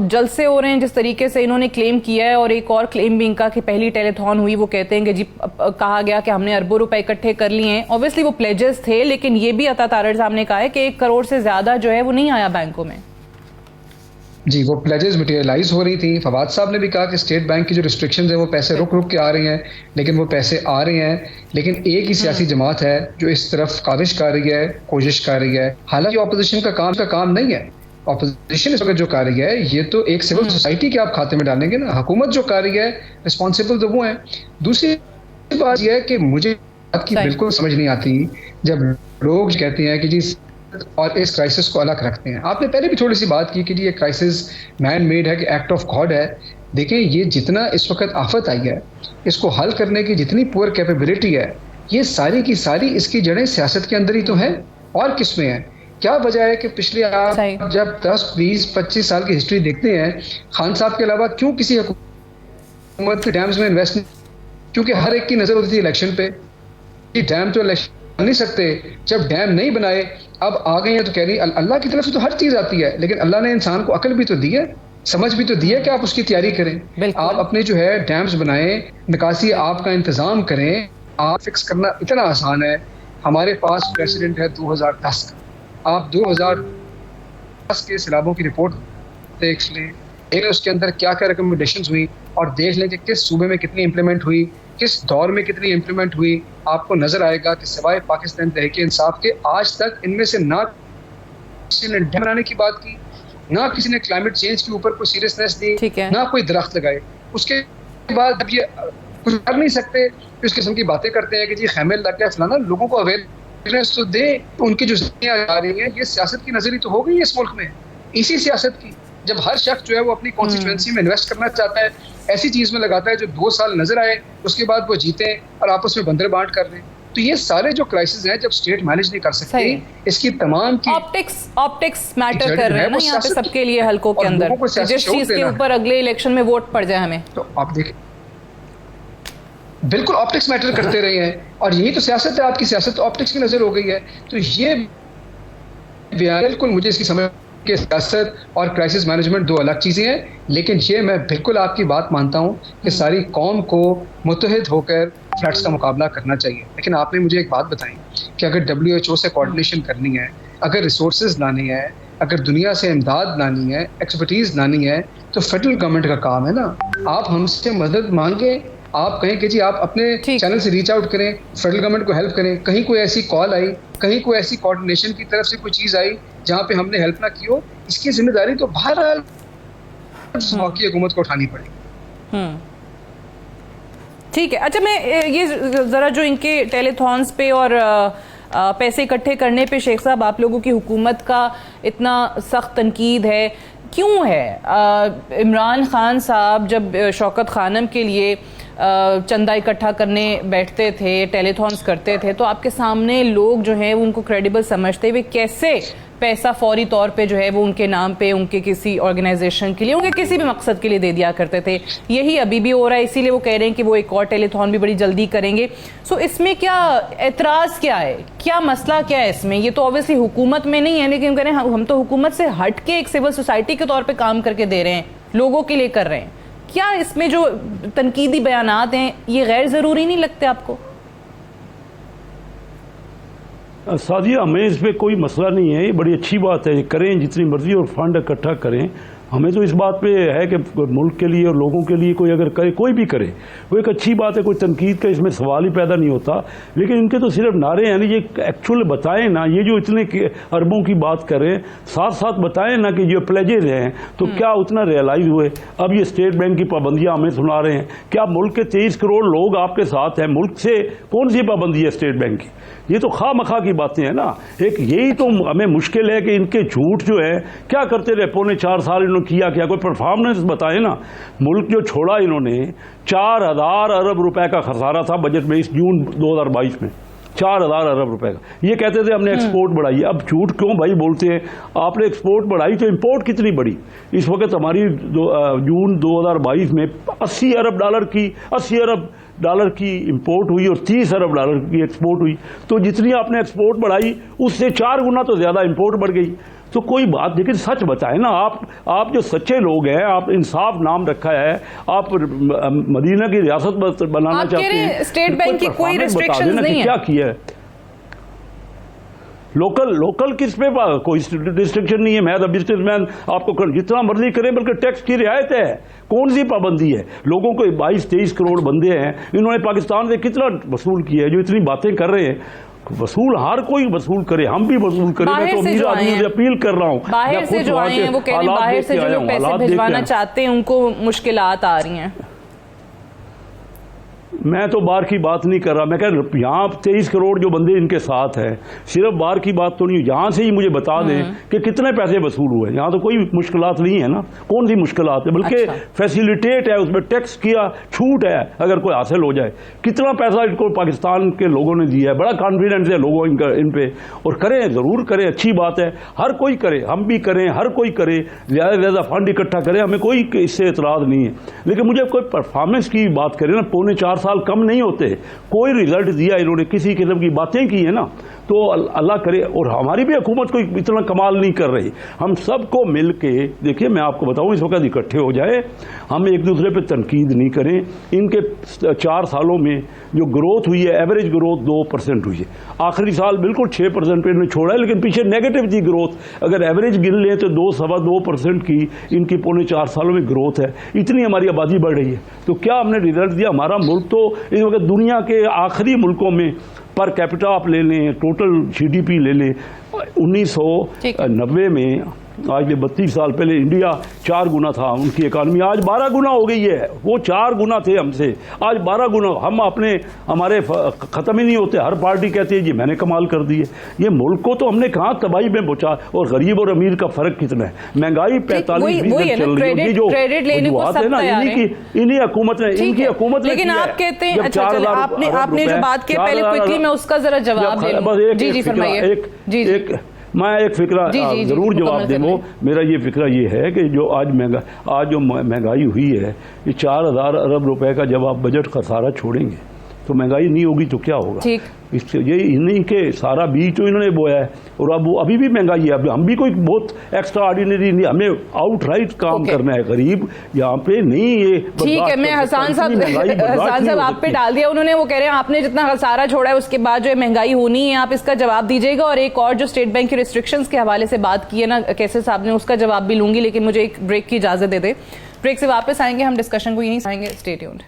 जलसे हो रहे हैं जिस तरीके से इन्होंने क्लेम किया है, और एक और क्लेम भी इनका कि पहली टेलीथॉन हुई, वो कहते हैं कि जी कहा गया कि हमने अरबों रुपए इकट्ठे कर लिए हैं। ऑब्वियसली वो प्लेजेस थे, लेकिन ये भी अता तारड़ साहब ने कहा है कि 1 करोड़ से ज्यादा जो है वो नहीं आया बैंकों में। जी, वो प्लेजेस मटेरियलाइज हो रही थी। फवाद साहब ने भी कहा कि स्टेट बैंक की जो रिस्ट्रिक्शंस है वो पैसे रुक रुक के आ रहे हैं, लेकिन वो पैसे आ रहे हैं। लेकिन एक ही सियासी जमात है जो इस तरफ काविश कर रही है, कोशिश कर रही है। हालांकि ऑपोजिशन का काम नहीं है। ऑपोजिशन इस वक्त जो कर रही है ये तो एक सिविल सोसाइटी के आप खाते में डालेंगे ना। हुकूमत जो कर रही है रिस्पॉन्सिबल तो वो है। दूसरी बात यह है कि मुझे बात की बिल्कुल समझ नहीं आती जब लोग कहते हैं कि जी और इस क्राइसिस को अलग रखते हैं। आपने पहले भी थोड़ी सी बात की कि ये क्राइसिस मैन मेड है कि एक्ट ऑफ गॉड है। देखें, ये जितना इस वक्त आफत आई है, इसको हल करने की जितनी पुअर कैपेबिलिटी है, ये सारी की सारी इसकी जड़ें सियासत के अंदर ही तो हैं। और किस में है? क्या वजह है कि पिछले आप जब 10, 20, 25 साल की हिस्ट्री देखते हैं, खान साहब के अलावा क्यों किसी हुकूमत के डैम्स में इन्वेस्ट नहीं? क्योंकि हर एक की नजर होती थी इलेक्शन पे कि डैम तो इलेक्शन नहीं सकते। जब डैम नहीं बनाए, अब आ गए हैं तो कह रही अल्लाह की तरफ से तो हर चीज आती है, लेकिन अल्लाह ने इंसान को अकल भी तो दी है, समझ भी तो दी है कि आप उसकी तैयारी करें। आप अपने जो है डैम्स बनाएं, निकासी आपका इंतजाम करें। आप फिक्स करना इतना आसान है। हमारे पास प्रेसिडेंट है 2010 का। आप 2010 के सैलाबों की रिपोर्ट देख लें, उसके अंदर क्या क्या रिकमेंडेशंस हुई, और देख लें कि किस सूबे में कितनी इंप्लीमेंट हुई, किस दौर में कितनी इंप्लीमेंट हुई। आपको नजर आएगा कि सिवाय पाकिस्तान तहरीक इंसाफ के आज तक इनमें से ना किसी ने डैम बनाने की बात की, ना किसी ने क्लाइमेट चेंज के ऊपर कोई सीरियसनेस दी, ना कोई दरख्त लगाए। उसके बाद जब ये कुछ कर नहीं सकते, इस किस्म की बातें करते हैं कि जी खैमे लग गया फलाना। लोगों को अवेयरनेस तो दे। उनकी जो जिम्मेदारियां आ रही हैं, ये सियासत की नजरी तो हो गई है इस मुल्क में। इसी सियासत की जब हर शख्स जो है वो अपनी कॉन्स्टिट्यूएंसी में इन्वेस्ट करना चाहता है, ऐसी चीज में लगाता है जो 2 साल नजर आए, उसके बाद वो जीते और आपस में बंदर बांट कर दें। तो ये सारे जो क्राइसिस हैं, जब स्टेट मैनेज नहीं कर सकती, इसकी तमाम की ऑप्टिक्स मैटर कर रहे हैं ना यहाँ पे सबके लिए हलकों के अंदर, जिस चीज के ऊपर अगले इलेक्शन में वोट पड़ जाए हमें। तो आप देखें, बिल्कुल ऑप्टिक्स मैटर करते रहे हैं, और यही तो सियासत है। आपकी सियासत ऑप्टिक्स की नजर हो गई है। तो ये बिल्कुल मुझे इसकी समझ कि सियासत और क्राइसिस मैनेजमेंट 2 अलग चीज़ें हैं। लेकिन ये मैं बिल्कुल आपकी बात मानता हूँ कि सारी कौम को मुत्तहिद होकर फ्लड्स का मुकाबला करना चाहिए। लेकिन आपने मुझे एक बात बताई कि अगर WHO से कोऑर्डिनेशन करनी है, अगर रिसोर्सेज लानी है, अगर दुनिया से इमदाद लानी है, एक्सपर्टीज़ लानी है, तो फेडरल गवर्नमेंट का काम है ना। आप हमसे मदद मांगे, आप कहें कि जी आप अपने ठीक। चैनल से रीच आउट करें, फेडरल गवर्नमेंट को हेल्प करें, कहीं कोई ऐसी कॉल आई, कहीं कोई ऐसी कोऑर्डिनेशन की तरफ से कोई चीज़ आई जहाँ पे हमने हेल्प ना की हो, इसकी जिम्मेदारी तो बहरहाल की हुकूमत को उठानी पड़ेगी। ठीक है। अच्छा, मैं ये ज़रा जो इनके टेलीथॉन्स पे और पैसे इकट्ठे करने पे शेख साहब आप लोगों की हुकूमत का इतना सख्त तनकीद है, क्यों है? इमरान खान साहब जब शौकत खानम के लिए चंदा इकट्ठा करने बैठते थे, टेलीथॉन्स करते थे, तो आपके सामने लोग जो हैं वो उनको क्रेडिबल समझते हुए कैसे पैसा फौरी तौर पे जो है वो उनके नाम पे, उनके किसी ऑर्गेनाइजेशन के लिए, उनके किसी भी मकसद के लिए दे दिया करते थे। यही अभी भी हो रहा है, इसीलिए वो कह रहे हैं कि वो एक और टेलीथॉन भी बड़ी जल्दी करेंगे। सो इसमें क्या एतराज़ क्या है, क्या मसला क्या है इसमें? ये तो ऑब्वियसली हुकूमत में नहीं है, लेकिन कह रहे हैं हम तो हुकूमत से हट के एक सिविल सोसाइटी के तौर पर काम करके दे रहे हैं, लोगों के लिए कर रहे हैं। क्या इसमें जो तनकीदी बयानात हैं ये गैर ज़रूरी नहीं लगते आपको? सादिया, हमें इस पर कोई मसला नहीं है, ये बड़ी अच्छी बात है, करें जितनी मर्जी और फंड इकट्ठा करें। हमें तो इस बात पे है कि मुल्क के लिए और लोगों के लिए कोई अगर करे, कोई भी करे, वो एक अच्छी बात है, कोई तनकीद का इसमें सवाल ही पैदा नहीं होता। लेकिन इनके तो सिर्फ नारे हैं, ये एक्चुअल बताएं ना, ये जो इतने अरबों की बात करें, साथ साथ बताएं ना कि जो प्लेजेज हैं तो क्या उतना रियलाइज हुए। अब ये स्टेट बैंक की पाबंदियां हमें सुना रहे हैं, क्या मुल्क के 23 करोड़ लोग आपके साथ हैं, मुल्क से कौन सी पाबंदी है स्टेट बैंक की? ये तो खा मखा की बातें हैं ना। एक यही तो हमें मुश्किल है कि इनके झूठ जो है, क्या करते रहे पौने 4 साल इन्होंने किया क्या, कोई परफॉर्मेंस बताए ना। मुल्क जो छोड़ा इन्होंने, 4000 अरब रुपए का खसारा था बजट में इस जून 2022 में, 4000 अरब रुपए का। ये कहते थे हमने एक्सपोर्ट बढ़ाई, अब झूठ क्यों भाई बोलते हैं? आपने एक्सपोर्ट बढ़ाई तो इंपोर्ट कितनी बढ़ी? इस वक्त हमारी जून 2022 में 80 अरब डॉलर की इंपोर्ट हुई और 30 अरब डॉलर की एक्सपोर्ट हुई। तो जितनी आपने एक्सपोर्ट बढ़ाई उससे 4 गुना तो ज्यादा इंपोर्ट बढ़ गई। तो कोई बात, लेकिन सच बताएं ना। आप जो सच्चे लोग हैं, आप इंसाफ नाम रखा है, आप मदीना की रियासत बनाना चाहते हैं, स्टेट बैंक की कोई रिस्ट्रिक्शंस नहीं है, क्या किया है? लोकल किस पे कोई रिस्ट्रिक्शन नहीं है। मैं तो बिजनेसमैन, आपको जितना मर्जी करें, बल्कि टैक्स की रियायत है, कौन सी पाबंदी है? लोगों को 22-23 करोड़ बंदे हैं, इन्होंने पाकिस्तान से कितना वसूल किया है? जो इतनी बातें कर रहे हैं, वसूल हर कोई वसूल करे, हम भी वसूल करें। मैं तो अमीर आदमी से अपील कर रहा हूँ, बाहर से जो आए हैं वो कह रहे हैं बाहर से जो लोग पैसे भिजवाना चाहते हैं उनको मुश्किलात आ रही हैं। मैं तो बाहर की बात नहीं कर रहा, मैं कह रहा यहाँ 23 करोड़ जो बंदे इनके साथ हैं, सिर्फ बाहर की बात तो नहीं, यहाँ से ही मुझे बता दें कि कितने पैसे वसूल हुए। यहाँ तो कोई मुश्किलात नहीं है ना, कौन सी मुश्किलात है? बल्कि फैसिलिटेट है, उसमें टैक्स किया छूट है, अगर कोई हासिल हो जाए। कितना पैसा इनको पाकिस्तान के लोगों ने दिया है, बड़ा कॉन्फिडेंस है लोगों इन पे, और करें, ज़रूर करें, अच्छी बात है, हर कोई करे, हम भी करें, हर कोई करे, ज़्यादा से ज़्यादा फंड इकट्ठा करें, हमें कोई इससे एतराज़ नहीं है। लेकिन मुझे कोई परफॉर्मेंस की बात करें ना, पौने 4 साल कम नहीं होते, कोई रिजल्ट दिया इन्होंने, किसी किस्म की बातें की है ना, तो अल्लाह करे। और हमारी भी हुकूमत कोई इतना कमाल नहीं कर रही, हम सबको मिल के, देखिए मैं आपको बताऊं, इस वक्त इकट्ठे हो जाए, हम एक दूसरे पे तनकीद नहीं करें। इनके 4 सालों में जो ग्रोथ हुई है, एवरेज ग्रोथ 2% हुई है, आखिरी साल बिल्कुल 6% पे इन्होंने छोड़ा है, लेकिन पीछे नेगेटिव थी ग्रोथ। अगर एवरेज गिन लें तो 2-2.25% की इनकी पौने 4 सालों में ग्रोथ है। इतनी हमारी आबादी बढ़ रही है, तो क्या हमने रिजल्ट दिया? हमारा मुल्क तो इस वक्त दुनिया के आखिरी मुल्कों में पर कैपिटा आप ले लें, टोटल GDP ले लें, 1990 में, आज से 32 साल पहले इंडिया 4 गुना था उनकी इकानमी, आज 12 गुना हो गई है। वो 4 गुना थे हमसे, आज 12 गुना। हम हमारे ख़त्म ही नहीं होते, हर पार्टी कहती है जी मैंने कमाल कर दी है। ये मुल्क को तो हमने कहाँ तबाही में पहुंचा, और गरीब और अमीर का फर्क कितना है? महंगाई 45% चल रही है, जो बात है ना, इन्हीं हुकूमत ने, इनकी हुकूमत ने। लेकिन आप कहते हैं, अच्छा आपने जो बात की, पहले क्विकली मैं उसका जरा जवाब दे लूं। जी फरमाइए। मैं एक फिक्रा जरूर जवाब दूँ। मेरा ये फिक्रा ये है कि जो आज जो महंगाई हुई है, ये 4000 अरब रुपए का जब आप बजट खसारा छोड़ेंगे तो महंगाई नहीं होगी तो क्या होगा? ठीक, ये इन्हीं के सारा बीज तो इन्होंने बोया है, और अब वो अभी भी महंगाई है। अब हम भी कोई बहुत एक्स्ट्रा ऑर्डिनरी नहीं, हमें आउटराइट काम करना है। गरीब यहाँ पे नहीं, ये ठीक है। मैं हसन साहब आप पे डाल दिया उन्होंने, वो कह रहे हैं आपने जितना खसारा छोड़ा है उसके बाद जो महंगाई होनी है, आप इसका जवाब दीजिएगा। और एक और जो स्टेट बैंक की रिस्ट्रिक्शंस के हवाले से बात की है ना कैसे साहब ने, उसका जवाब भी लूंगी, लेकिन मुझे एक ब्रेक की इजाजत दे दे। ब्रेक से वापस आएंगे, हम डिस्कशन को यहीं आएंगे। Stay tuned.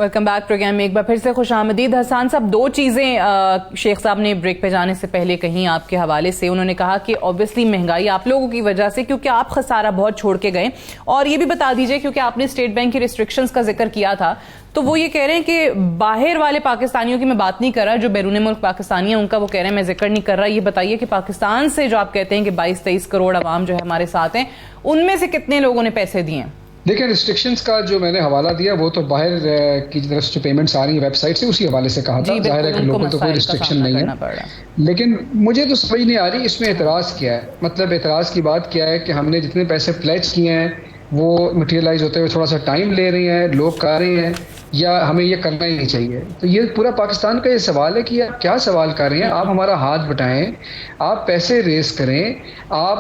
Welcome back programme में एक बार फिर से खुशामदीद। हसन साहब, दो चीज़ें शेख साहब ने ब्रेक पे जाने से पहले कहीं आपके हवाले से। उन्होंने कहा कि ऑब्वियसली महंगाई आप लोगों की वजह से, क्योंकि आप खसारा बहुत छोड़ के गए, और ये भी बता दीजिए क्योंकि आपने स्टेट बैंक की रिस्ट्रिक्शंस का जिक्र किया था, तो वो ये कह रहे हैं कि बाहर वाले पाकिस्तानियों की मैं बात नहीं कर रहा, जो बैरून मुल्क पाकिस्तानी है उनका वो कह रहे हैं मैं जिक्र नहीं कर रहा। ये बताइए कि पाकिस्तान से जो आप कहते हैं कि 22-23 करोड़ अवाम जो है हमारे साथ हैं, उनमें से कितने लोगों ने पैसे दिए हैं? देखिए, रिस्ट्रिक्शंस का जो मैंने हवाला दिया वो तो बाहर की तरफ से जो पेमेंट्स आ रही है वेबसाइट से, उसी हवाले से कहा था। जाहिर है कि लोगों को कोई रिस्ट्रिक्शन नहीं है, लेकिन मुझे तो समझ नहीं आ रही इसमें एतराज़ क्या है। मतलब एतराज़ की बात क्या है कि हमने जितने पैसे प्लेज किए हैं वो मटेरियलाइज होते हुए थोड़ा सा टाइम ले रहे हैं, लोग कर रहे हैं, या हमें ये करना ही नहीं चाहिए। तो ये पूरा पाकिस्तान का ये सवाल है कि आप क्या सवाल कर रहे हैं। आप हमारा हाथ बटाएं, आप पैसे रेस करें,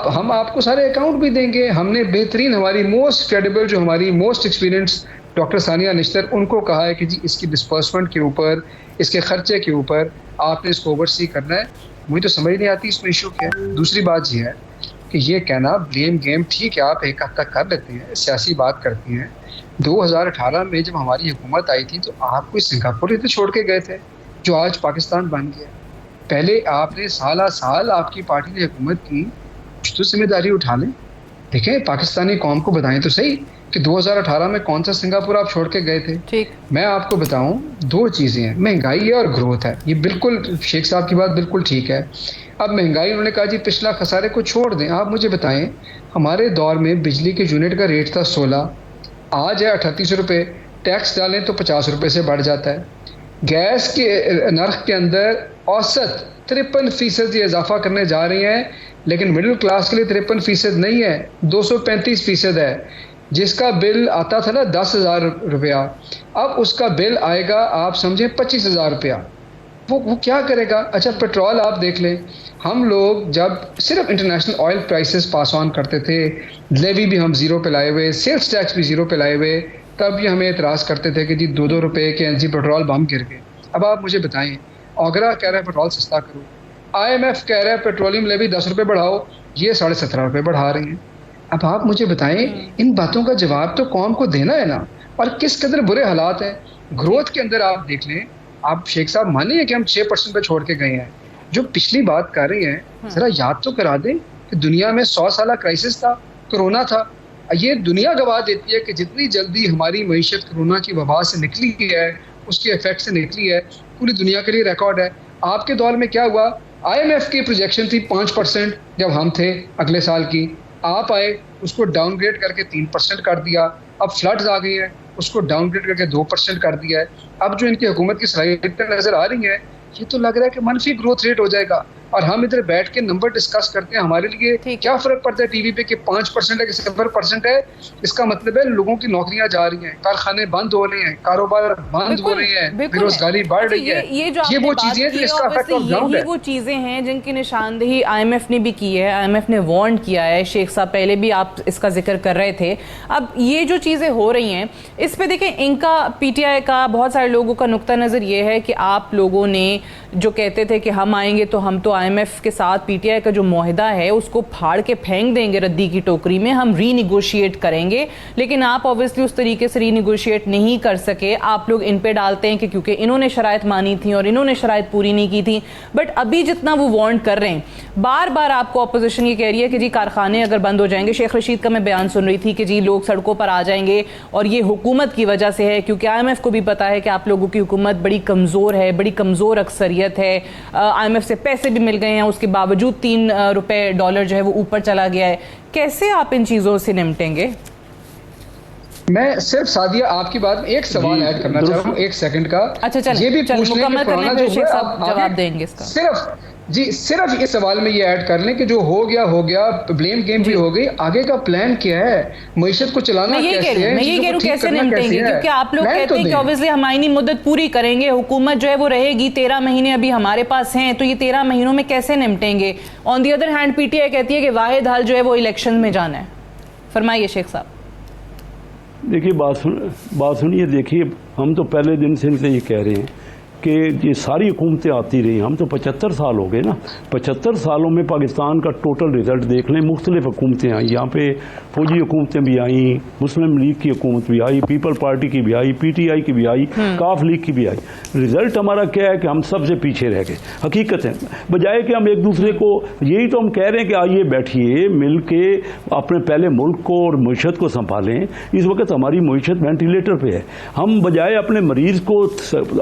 हम आपको सारे अकाउंट भी देंगे। हमने बेहतरीन, हमारी मोस्ट क्रेडिबल, जो हमारी most experience doctor Sania Nishtar, उनको कहा है कि जी इसकी डिस्पर्समेंट के ऊपर, इसके खर्चे के ऊपर आपने इसको ओवरसी करना है। मुझे तो समझ नहीं आती इसमें इशू क्या है। दूसरी बात ये है कि ये कहना ब्लेम गेम, ठीक है आप एक हद तक कर लेते हैं, सियासी बात करती हैं। 2018 में जब हमारी हुकूमत आई थी तो आप कोई सिंगापुर ही तो छोड़ के गए थे जो आज पाकिस्तान बन गया। पहले आपने साल आपकी पार्टी ने हुकूमत की, कुछ तो जिम्मेदारी उठा लें। देखें, पाकिस्तानी कौम को बताएं तो सही कि 2018 में कौन सा सिंगापुर आप छोड़ के गए थे। ठीक, मैं आपको बताऊं, दो चीज़ें हैं, महंगाई है और ग्रोथ है। ये बिल्कुल शेख साहब की बात बिल्कुल ठीक है। अब महंगाई, उन्होंने कहा जी पिछला खसारे को छोड़ दें। आप मुझे बताएं, हमारे दौर में बिजली के यूनिट का रेट था 16, आज है 38 रुपये, टैक्स डालें तो 50 रुपये से बढ़ जाता है। गैस के नर्ख के अंदर औसत 53% ये इजाफा करने जा रही हैं, लेकिन मिडिल क्लास के लिए 53% नहीं है, 235% है। जिसका बिल आता था ना 10,000 रुपया, अब उसका बिल आएगा आप समझें 25,000 रुपया। वो क्या करेगा? अच्छा, पेट्रोल आप देख लें, हम लोग जब सिर्फ international oil prices pass on करते थे, लेवी भी हम ज़ीरो पे लाए हुए, सेल्स टैक्स भी ज़ीरो पे लाए हुए, तब ये हमें एतराज़ करते थे कि जी 2-2 रुपये के एनजी पेट्रोल बम गिर गए। अब आप मुझे बताएं, ओगरा कह रहा है पेट्रोल सस्ता करो, IMF कह रहा है पेट्रोलियम लेवी 10 रुपये बढ़ाओ, ये 17.5 रुपये बढ़ा रहे हैं। अब आप मुझे बताएं, इन बातों का जवाब तो कौम को देना है ना। और किस कदर बुरे हालात हैं। ग्रोथ के अंदर आप देख लें, आप शेख साहब मानिए कि हम 6% पे छोड़ के गए हैं। जो पिछली बात कर रही हैं, जरा याद तो करा दें कि दुनिया में 100 साल क्राइसिस था, कोरोना था। ये दुनिया गवाह देती है कि जितनी जल्दी हमारी मईशत कोरोना की वबा से निकली है, उसके इफेक्ट से निकली है, पूरी दुनिया के लिए रिकॉर्ड है। आपके दौर में क्या हुआ? IMF की प्रोजेक्शन थी 5% जब हम थे अगले साल की, आप आए उसको डाउनग्रेड करके 3% कर दिया। अब फ्लड्स आ गई हैं, उसको डाउनग्रेड करके 2% कर दिया है। अब जो इनकी हुकूमत की सलाहियतें नजर आ रही हैं, ये तो लग रहा है कि मनफी ग्रोथ रेट हो जाएगा। और हम इधर बैठ के नंबर डिस्कस करते हैं, हमारे लिए क्या फर्क पड़ता है टीवी पे कि 5% है कि 0% है। इसका मतलब है लोगों की नौकरियां जा रही हैं, कारखाने बंद हो रहे हैं, कारोबार बंद हो रहे हैं, बेरोजगारी बढ़ रही है। ये वो चीजें हैं जो इसका इफेक्ट ऑन ग्राउंड है। वो चीजें हैं जिनकी निशानदेही IMF ने भी की है, IMF ने वार्न किया है। शेख साहब पहले भी आप इसका जिक्र कर रहे थे। अब ये जो चीजें हो रही हैं, इस पे देखें, इनका PTI का बहुत सारे लोगों का नुक्ता नजर ये है कि आप लोगों ने जो कहते थे कि हम आएंगे तो हम तो IMF के साथ PTI का जो मुआहिदा है उसको फाड़ के फेंक देंगे रद्दी की टोकरी में, हम रीनिगोशिएट करेंगे। लेकिन आप ऑब्वियसली उस तरीके से रीनिगोशिएट नहीं कर सके। आप लोग इन पे डालते हैं कि क्योंकि इन्होंने शराइत मानी थी और इन्होंने शराइत पूरी नहीं की थी। बट अभी जितना वो वार्न कर रहे हैं, बार बार आपको अपोजिशन ये कह रही है कि जी कारखाने अगर बंद हो जाएंगे। शेख रशीद का मैं बयान सुन रही थी कि जी लोग सड़कों पर आ जाएंगे और ये हुकूमत की वजह से है, क्योंकि IMF को भी पता है कि आप लोगों की हुकूमत बड़ी कमज़ोर है, बड़ी कमज़ोर अक्सरियत है। IMF से पैसे भी मिल गए हैं, उसके बावजूद 3 रुपए डॉलर जो है वो ऊपर चला गया है। कैसे आप इन चीज़ों से निपटेंगे? मैं सिर्फ सादिया आपकी बात में एक सवाल ऐड करना चाह रहा हूँ, 1 सेकंड का। अच्छा, चलिए, ये भी पूछ लें कि पुराना जो जवाब देंगे इसका। सिर्फ जी सिर्फ इस सवाल में ये ऐड कर लें कि जो हो गया, ब्लेम गेम भी हो गई, आगे का प्लान क्या है, मईशत को चलाना कैसे है, मैं ये कह रहा हूँ कैसे निपटेंगे, क्योंकि आप लोग कहते हैं कि ऑब्वियसली हमारी मुद्दत पूरी करेंगे, हुकूमत जो है वो रहेगी, 13 महीने अभी हमारे पास हैं, तो ये 13 महीनों में कैसे निपटेंगे। On the other hand PTI कहती है कि वाहिद हल जो है वो इलेक्शन में जाना है। फरमाइए शेख साहब। देखिए बात सुनिए, देखिए हम तो पहले दिन से इनसे ये कह रहे हैं कि ये सारी हुकूमतें आती रही, हम तो 75 साल हो गए ना, 75 सालों में पाकिस्तान का टोटल रिजल्ट देख लें, मुख्तलिफ हुकूमतें आई, यहाँ पे फौजी हुकूमतें भी आई, मुस्लिम लीग की हुकूमत भी आई, पीपल पार्टी की भी आई, पीटीआई की भी आई, काफ लीग की भी आई। रिजल्ट हमारा क्या है कि हम सबसे पीछे रह गए। हकीकत है, बजाय कि हम एक दूसरे को, यही तो हम कह रहे हैं कि आइए बैठिए मिल के अपने पहले मुल्क को और मीशत को संभालें। इस वक्त हमारी मीशत वेंटिलेटर पे है, हम बजाय अपने मरीज को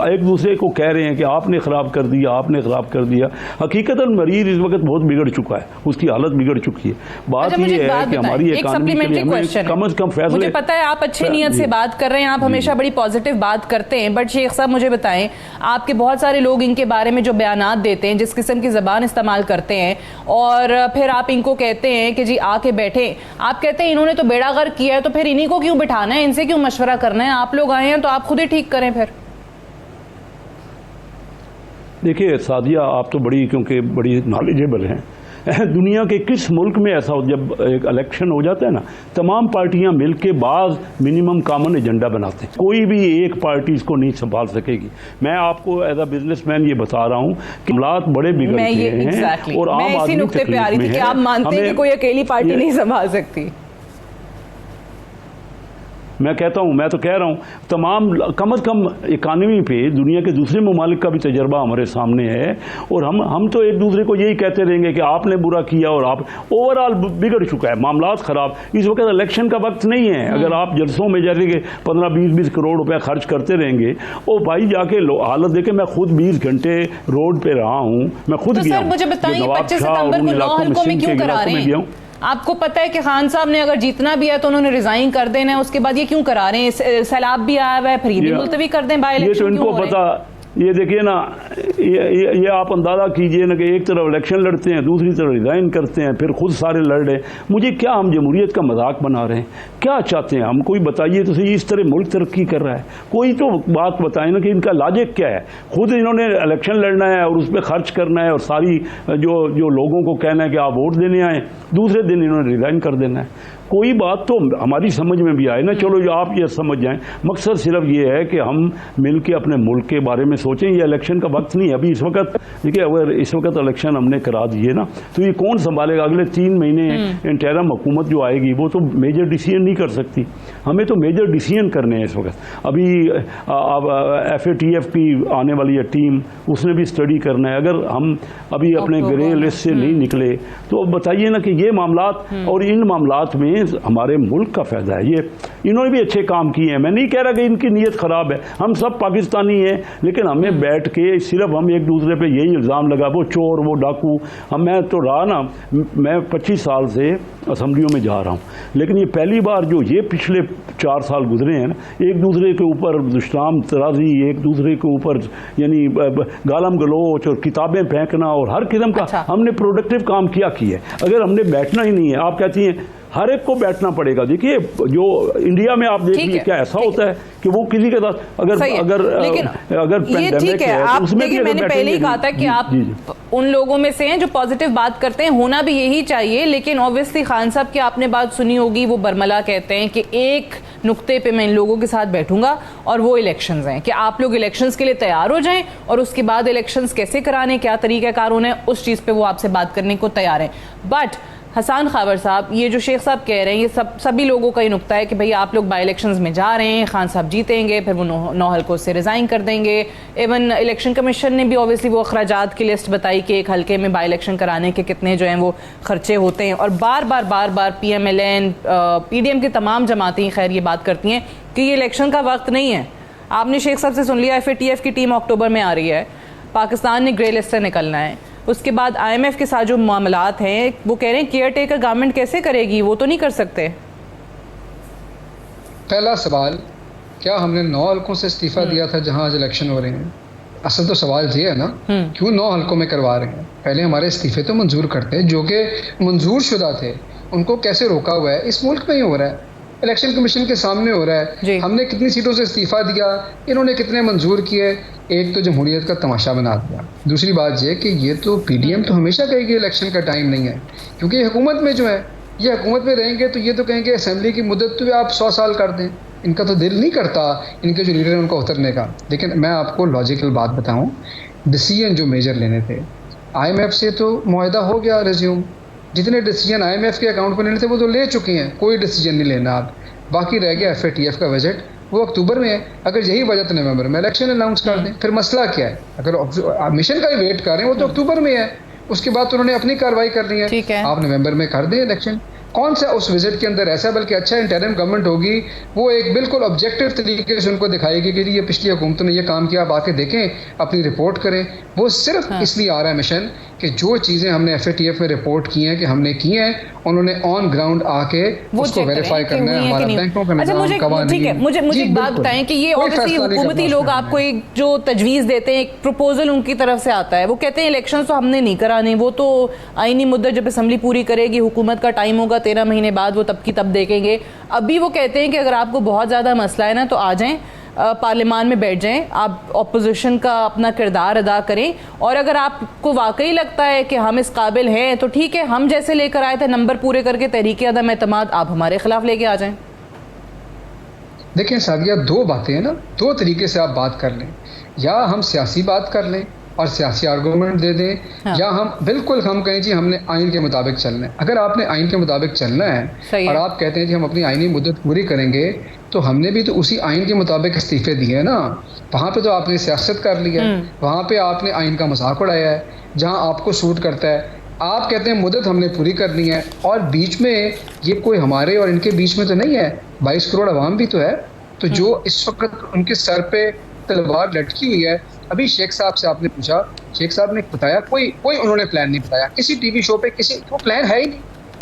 एक दूसरे को कह रहे हैं कि आपने खराब कर दिया, आपने खराब कर दिया। हकीकतन मरीज इस वक्त बहुत बिगड़ चुका है, उसकी हालत बिगड़ चुकी है। बात यह है कि हमारी इकॉनमी के लिए हमें कम से कम फैसले। मुझे पता है आप अच्छे नियत से बात कर रहे हैं, आप हमेशा बड़ी पॉजिटिव बात करते हैं, बट शेख साहब मुझे बताएं, आपके बहुत सारे लोग इनके बारे में जो बयानात देते हैं, जिस किस्म की जबान इस्तेमाल करते हैं, और फिर आप इनको कहते हैं कि जी आके बैठे, आप कहते हैं इन्होंने तो बेड़ा गर्क किया है, तो फिर इन्हीं को क्यों बिठाना है, इनसे क्यों मशवरा करना है, आप लोग आए हैं तो आप खुद ही ठीक करें। फिर देखिए सादिया, आप तो क्योंकि बड़ी नॉलेजेबल हैं, दुनिया के किस मुल्क में ऐसा हो, जब एक इलेक्शन हो जाता है ना, तमाम पार्टियां मिलके बाद मिनिमम कॉमन एजेंडा बनाते हैं, कोई भी एक पार्टी इसको नहीं संभाल सकेगी। मैं आपको एज अ बिजनेसमैन ये बता रहा हूं कि हालात बड़े बिगड़ गए हैं और आम आदमी नुक्ते पे आ रही थी कि आप मानते हैं कि कोई अकेली पार्टी नहीं संभाल सकती। मैं कहता हूं, मैं तो कह रहा हूं, तमाम कम अज़ कम इकानमी पे दुनिया के दूसरे ममालिक का भी तजर्बा हमारे सामने है, और हम तो एक दूसरे को यही कहते रहेंगे कि आपने बुरा किया और आप, ओवरऑल बिगड़ चुका है, मामलात ख़राब। इस वक्त इलेक्शन का वक्त नहीं है। अगर आप जलसों में जैसे कि 15-20 करोड़ रुपया खर्च करते रहेंगे, ओ भाई जाके हालत देखे, मैं खुद 20 घंटे रोड पे रहा हूँ, मैं खुद गया। मुझे बताइए 25 सितंबर को 9 हल्कों में क्यों करा रहे हैं? आपको पता है कि खान साहब ने अगर जीतना भी है तो उन्होंने रिजाइन कर देना है, उसके बाद ये क्यों करा रहे हैं? सैलाब भी आया हुआ है, फिर ये भी मुलतवी कर दें बाय इलेक्शन। ये तो इनको पता, ये देखिए ना, ये आप अंदाजा कीजिए ना कि एक तरफ इलेक्शन लड़ते हैं, दूसरी तरफ रिजाइन करते हैं, फिर खुद सारे लड़ रहे हैं। मुझे क्या, हम जमहूरियत का मजाक बना रहे हैं? क्या चाहते हैं हम? कोई बताइए तो सही, इस तरह मुल्क तरक्की कर रहा है, कोई तो बात बताए ना कि इनका लॉजिक क्या है। खुद इन्होंने इलेक्शन लड़ना है और उस पर खर्च करना है, और सारी जो लोगों को कहना है कि आप वोट देने आए, दूसरे दिन इन्होंने रिजाइन कर देना है। कोई बात तो हमारी समझ में भी आए ना, चलो जो आप ये समझ जाएं। मकसद सिर्फ ये है कि हम मिल के अपने मुल्क के बारे में सोचें। ये इलेक्शन का वक्त नहीं है अभी, इस वक्त देखिए, अगर इस वक्त इलेक्शन हमने करा दिए ना, तो ये कौन संभालेगा? अगले 3 महीने इंटरिम हुकूमत जो आएगी वो तो मेजर डिसीजन नहीं कर सकती। हमें तो मेजर डिसीजन करने हैं इस वक्त। अभी FATF की आने वाली है टीम, उसने भी स्टडी करना है। अगर हम अभी अपने ग्रे लिस्ट से नहीं निकले तो बताइए ना कि ये मामलात, और इन मामलात में हमारे मुल्क का फायदा है। ये इन्होंने भी अच्छे काम किए हैं, मैं नहीं कह रहा कि इनकी नीयत खराब है, हम सब पाकिस्तानी हैं, लेकिन हमें बैठ के सिर्फ हम एक दूसरे पे यही इल्ज़ाम लगा, वो चोर, वो डाकू। मैं तो रहा ना, मैं 25 साल से असम्बलियों में जा रहा हूँ, लेकिन ये पहली बार जो ये पिछले 4 साल गुजरे हैं, एक दूसरे के ऊपर दुश्मन तराजी, एक दूसरे के ऊपर यानी गालम गलोच और किताबें फेंकना और हर किस्म का हमने प्रोडक्टिव काम किया है। अगर हमने बैठना ही नहीं है, आप कहती हैं हर एक को बैठना पड़ेगा। देखिए जो इंडिया में आप देखिए क्या ऐसा होता है कि वो किसी के साथ अगर पेंडेमिक है, आप देखिए, मैंने पहले ही कहा था कि आप उन लोगों में से हैं जो पॉजिटिव बात करते हैं, होना भी यही चाहिए। लेकिन ऑब्वियसली खान साहब की आपने बात सुनी होगी, वो बरमला कहते हैं कि एक नुक्ते पे मैं इन लोगों के साथ बैठूंगा और वो इलेक्शंस हैं, कि आप लोग इलेक्शंस के लिए तैयार हो जाएं, और उसके बाद इलेक्शंस कैसे कराने, क्या तरीका कार है, उस चीज़ पे वो आपसे बात करने को तैयार हैं। बट हसन खावर साहब, ये जो शेख साहब कह रहे हैं, ये सभी लोगों का ही नुक्ता है कि भाई आप लोग बाई इलेक्शंस में जा रहे हैं, खान साहब जीतेंगे, फिर वो 9 हल्कों से रिज़ाइन कर देंगे। इवन इलेक्शन कमीशन ने भी ऑब्वियसली वो अखराजात की लिस्ट बताई कि एक हल्के में बाई इलेक्शन कराने के कितने जो हैं वो खर्चे होते हैं, और बार बार PMLN PDM की तमाम जमातें खैर ये बात करती हैं कि ये इलेक्शन का वक्त नहीं है। आपने शेख साहब से सुन लिया, FATF की टीम अक्टूबर में आ रही है, पाकिस्तान ने ग्रे लिस्ट से निकलना है, उसके बाद IMF के साथ जो मामलात हैं, वो कह रहे हैं केयर टेकर गवर्नमेंट कैसे करेगी, वो तो नहीं कर सकते। पहला सवाल, क्या हमने 9 हल्कों से इस्तीफा दिया था जहां आज इलेक्शन हो रहे हैं? असल तो सवाल ये है ना, क्यों 9 हलकों में करवा रहे हैं? पहले हमारे इस्तीफे तो मंजूर करते, जो कि मंजूर शुदा थे, उनको कैसे रोका हुआ है? इस मुल्क में ही हो रहा है, इलेक्शन कमीशन के सामने हो रहा है। हमने कितनी सीटों से इस्तीफा दिया, इन्होंने कितने मंजूर किए? एक तो जमहूरियत का तमाशा बना दिया। दूसरी बात ये कि ये तो PDM तो हमेशा कहेगी इलेक्शन का टाइम नहीं है, क्योंकि ये हुकूमत में जो है, ये हुकूमत में रहेंगे तो ये तो कहेंगे असेंबली की मुद्दत तो आप 100 साल कर दें। इनका तो दिल नहीं करता, इनके जो लीडर हैं उनका उतरने का। लेकिन मैं आपको लॉजिकल बात बताऊं, डिसीजन जो मेजर लेने थे, IMF से तो मुआहदा हो गया रिज्यूम, जितने डिसीजन IMF के अकाउंट पर लेने थे वो तो ले चुके हैं, कोई डिसीजन नहीं लेना आप। बाकी रह गया FATF का बजट, वो अक्टूबर में है। अगर यही वजह तो नवंबर में इलेक्शन अनाउंस कर दें, फिर मसला क्या है? अगर मिशन का ही वेट कर रहे हैं, वो तो अक्टूबर में है, उसके बाद तो उन्होंने अपनी कार्रवाई करनी है। आप नवंबर में कर दें इलेक्शन। कौन सा उस विजिट के अंदर ऐसा, बल्कि अच्छा इंटरिम गवर्नमेंट होगी, वो एक बिल्कुल ऑब्जेक्टिव तरीके से उनको दिखाएगी कि ये पिछली हुकूमतों ने ये काम किया, आप आके देखें, अपनी रिपोर्ट करें। वो सिर्फ इसलिए आ रहा है मिशन कि जो चीज़ें हमने FATF में रिपोर्ट की हैं कि हमने की हैं, उन्होंने ऑन ग्राउंड आके उसको वेरीफाई करना है। हमारा बैंकों का निज़ाम, कवानीन। मुझे एक बात बताएं कि ये ऑब्वियसली हुकूमती लोग आपको एक जो तजवीज़ देते हैं, एक प्रपोजल उनकी तरफ से आता है, वो कहते हैं इलेक्शन तो हमने नहीं कराने, वो तो आईनी मुद्दत जब असेंबली पूरी करेगी, हुकूमत का टाइम होगा 13 महीने बाद, वो तब की तब देखेंगे। अभी वो कहते हैं कि अगर आपको बहुत ज़्यादा मसला है ना तो आ जाएं, पार्लियामान में बैठ जाएं, आप ऑपोजिशन का अपना किरदार अदा करें, और अगर आपको वाकई लगता है कि हम इस काबिल हैं तो ठीक है, हम जैसे लेकर आए थे नंबर पूरे करके तहरीक अदम एतमाद, आप हमारे खिलाफ लेके आ जाएं। देखिए सादिया, दो बातें हैं ना, दो तरीके से आप बात कर लें। या हम सियासी बात कर लें और सियासी आर्गूमेंट दे दें, या हम बिल्कुल हम कहें जी हमने आइन के मुताबिक चलना है। अगर आपने आइन के मुताबिक चलना है और आप कहते हैं जी हम अपनी आइनी मुद्दत पूरी करेंगे, तो हमने भी तो उसी आइन के मुताबिक इस्तीफे दिए हैं ना। वहाँ पे तो आपने सियासत कर लिया है, वहाँ पे आपने आइन का मजाक उड़ाया है, जहाँ आपको सूट करता है। आप कहते हैं मुद्दत हमने पूरी करनी है, और बीच में ये कोई हमारे और इनके बीच में तो नहीं है, 22 करोड़ अवाम भी तो है। तो जो इस वक्त उनके सर पे तलवार लटकी हुई है, अभी शेख साहब से आपने पूछा, शेख साहब ने बताया कोई उन्होंने प्लान नहीं बताया, किसी टीवी शो पे किसी को प्लान है ही नहीं,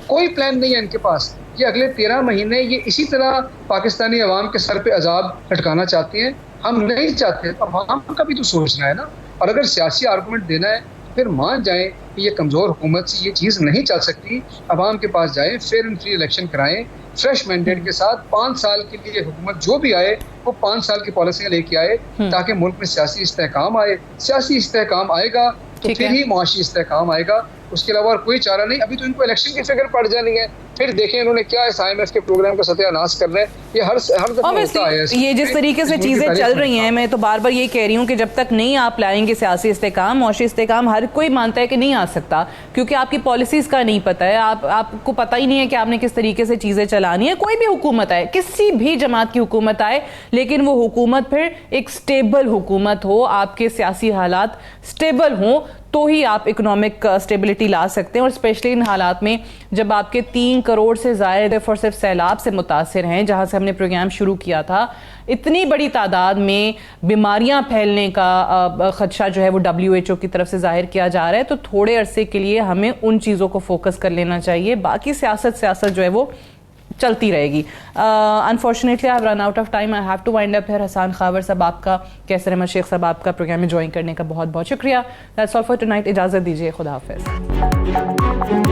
कोई प्लान नहीं है इनके पास। ये अगले 13 महीने ये इसी तरह पाकिस्तानी अवाम के सर पे अजाब लटकाना चाहते हैं। हम नहीं चाहते, अवाम का भी तो सोचना है ना। और अगर सियासी आर्गूमेंट देना है फिर मान जाएं कि ये कमज़ोर हुकूमत से ये चीज़ नहीं चल सकती, अवाम के पास जाएं, फेयर एंड फ्री इलेक्शन कराएं, फ्रेश मैंडेट के साथ 5 साल के लिए हुकूमत जो भी आए वो 5 साल की पॉलिसियाँ लेके आए, ताकि मुल्क में सियासी इस्तेहकाम आए। सियासी इस्तेहकाम आएगा तो फिर ही मुआशी इस्तेहकाम आएगा, उसके अलावा और कोई चारा नहीं। अभी तो इनको इलेक्शन की फिक्र पड़ जानी है, फिर देखें इन्होंने क्या इस IMF के प्रोग्राम का सत्यानाश कर रहे हैं। ये हर दफा होता है। ये जिस तरीके से चीजें चल रही हैं, मैं तो बार बार ये कह रही हूँ कि जब तक नहीं आप लाएंगे सियासी इस्तेहकाम, मुआशी इस्तेहकाम, हर कोई मानता है कि नहीं आ सकता, क्योंकि आपकी पॉलिसीज का नहीं पता है, आपको पता ही नहीं है कि आपने किस तरीके से चीजें चलानी है। कोई भी हुकूमत आए, किसी भी जमात की हुकूमत आए, लेकिन वो हुकूमत फिर एक स्टेबल हुकूमत हो, आपके सियासी हालात स्टेबल हों, तो ही आप इकोनॉमिक स्टेबिलिटी ला सकते हैं। और स्पेशली इन हालात में जब आपके 3 करोड़ से ज़ायद और सिर्फ सैलाब से मुतासिर हैं, जहां से हमने प्रोग्राम शुरू किया था, इतनी बड़ी तादाद में बीमारियां फैलने का खदशा जो है वो WHO की तरफ से जाहिर किया जा रहा है, तो थोड़े अरसे के लिए हमें उन चीज़ों को फोकस कर लेना चाहिए। बाकी सियासत जो है वो चलती रहेगी। Unfortunately I have run out of time, I have to wind up here. Hasan Khawar sahab आपका, कैसर अहमद शेख साहब आपका प्रोग्राम में ज्वाइन करने का बहुत बहुत शुक्रिया। That's all for tonight. इजाज़त दीजिए, खुदा हाफिज़।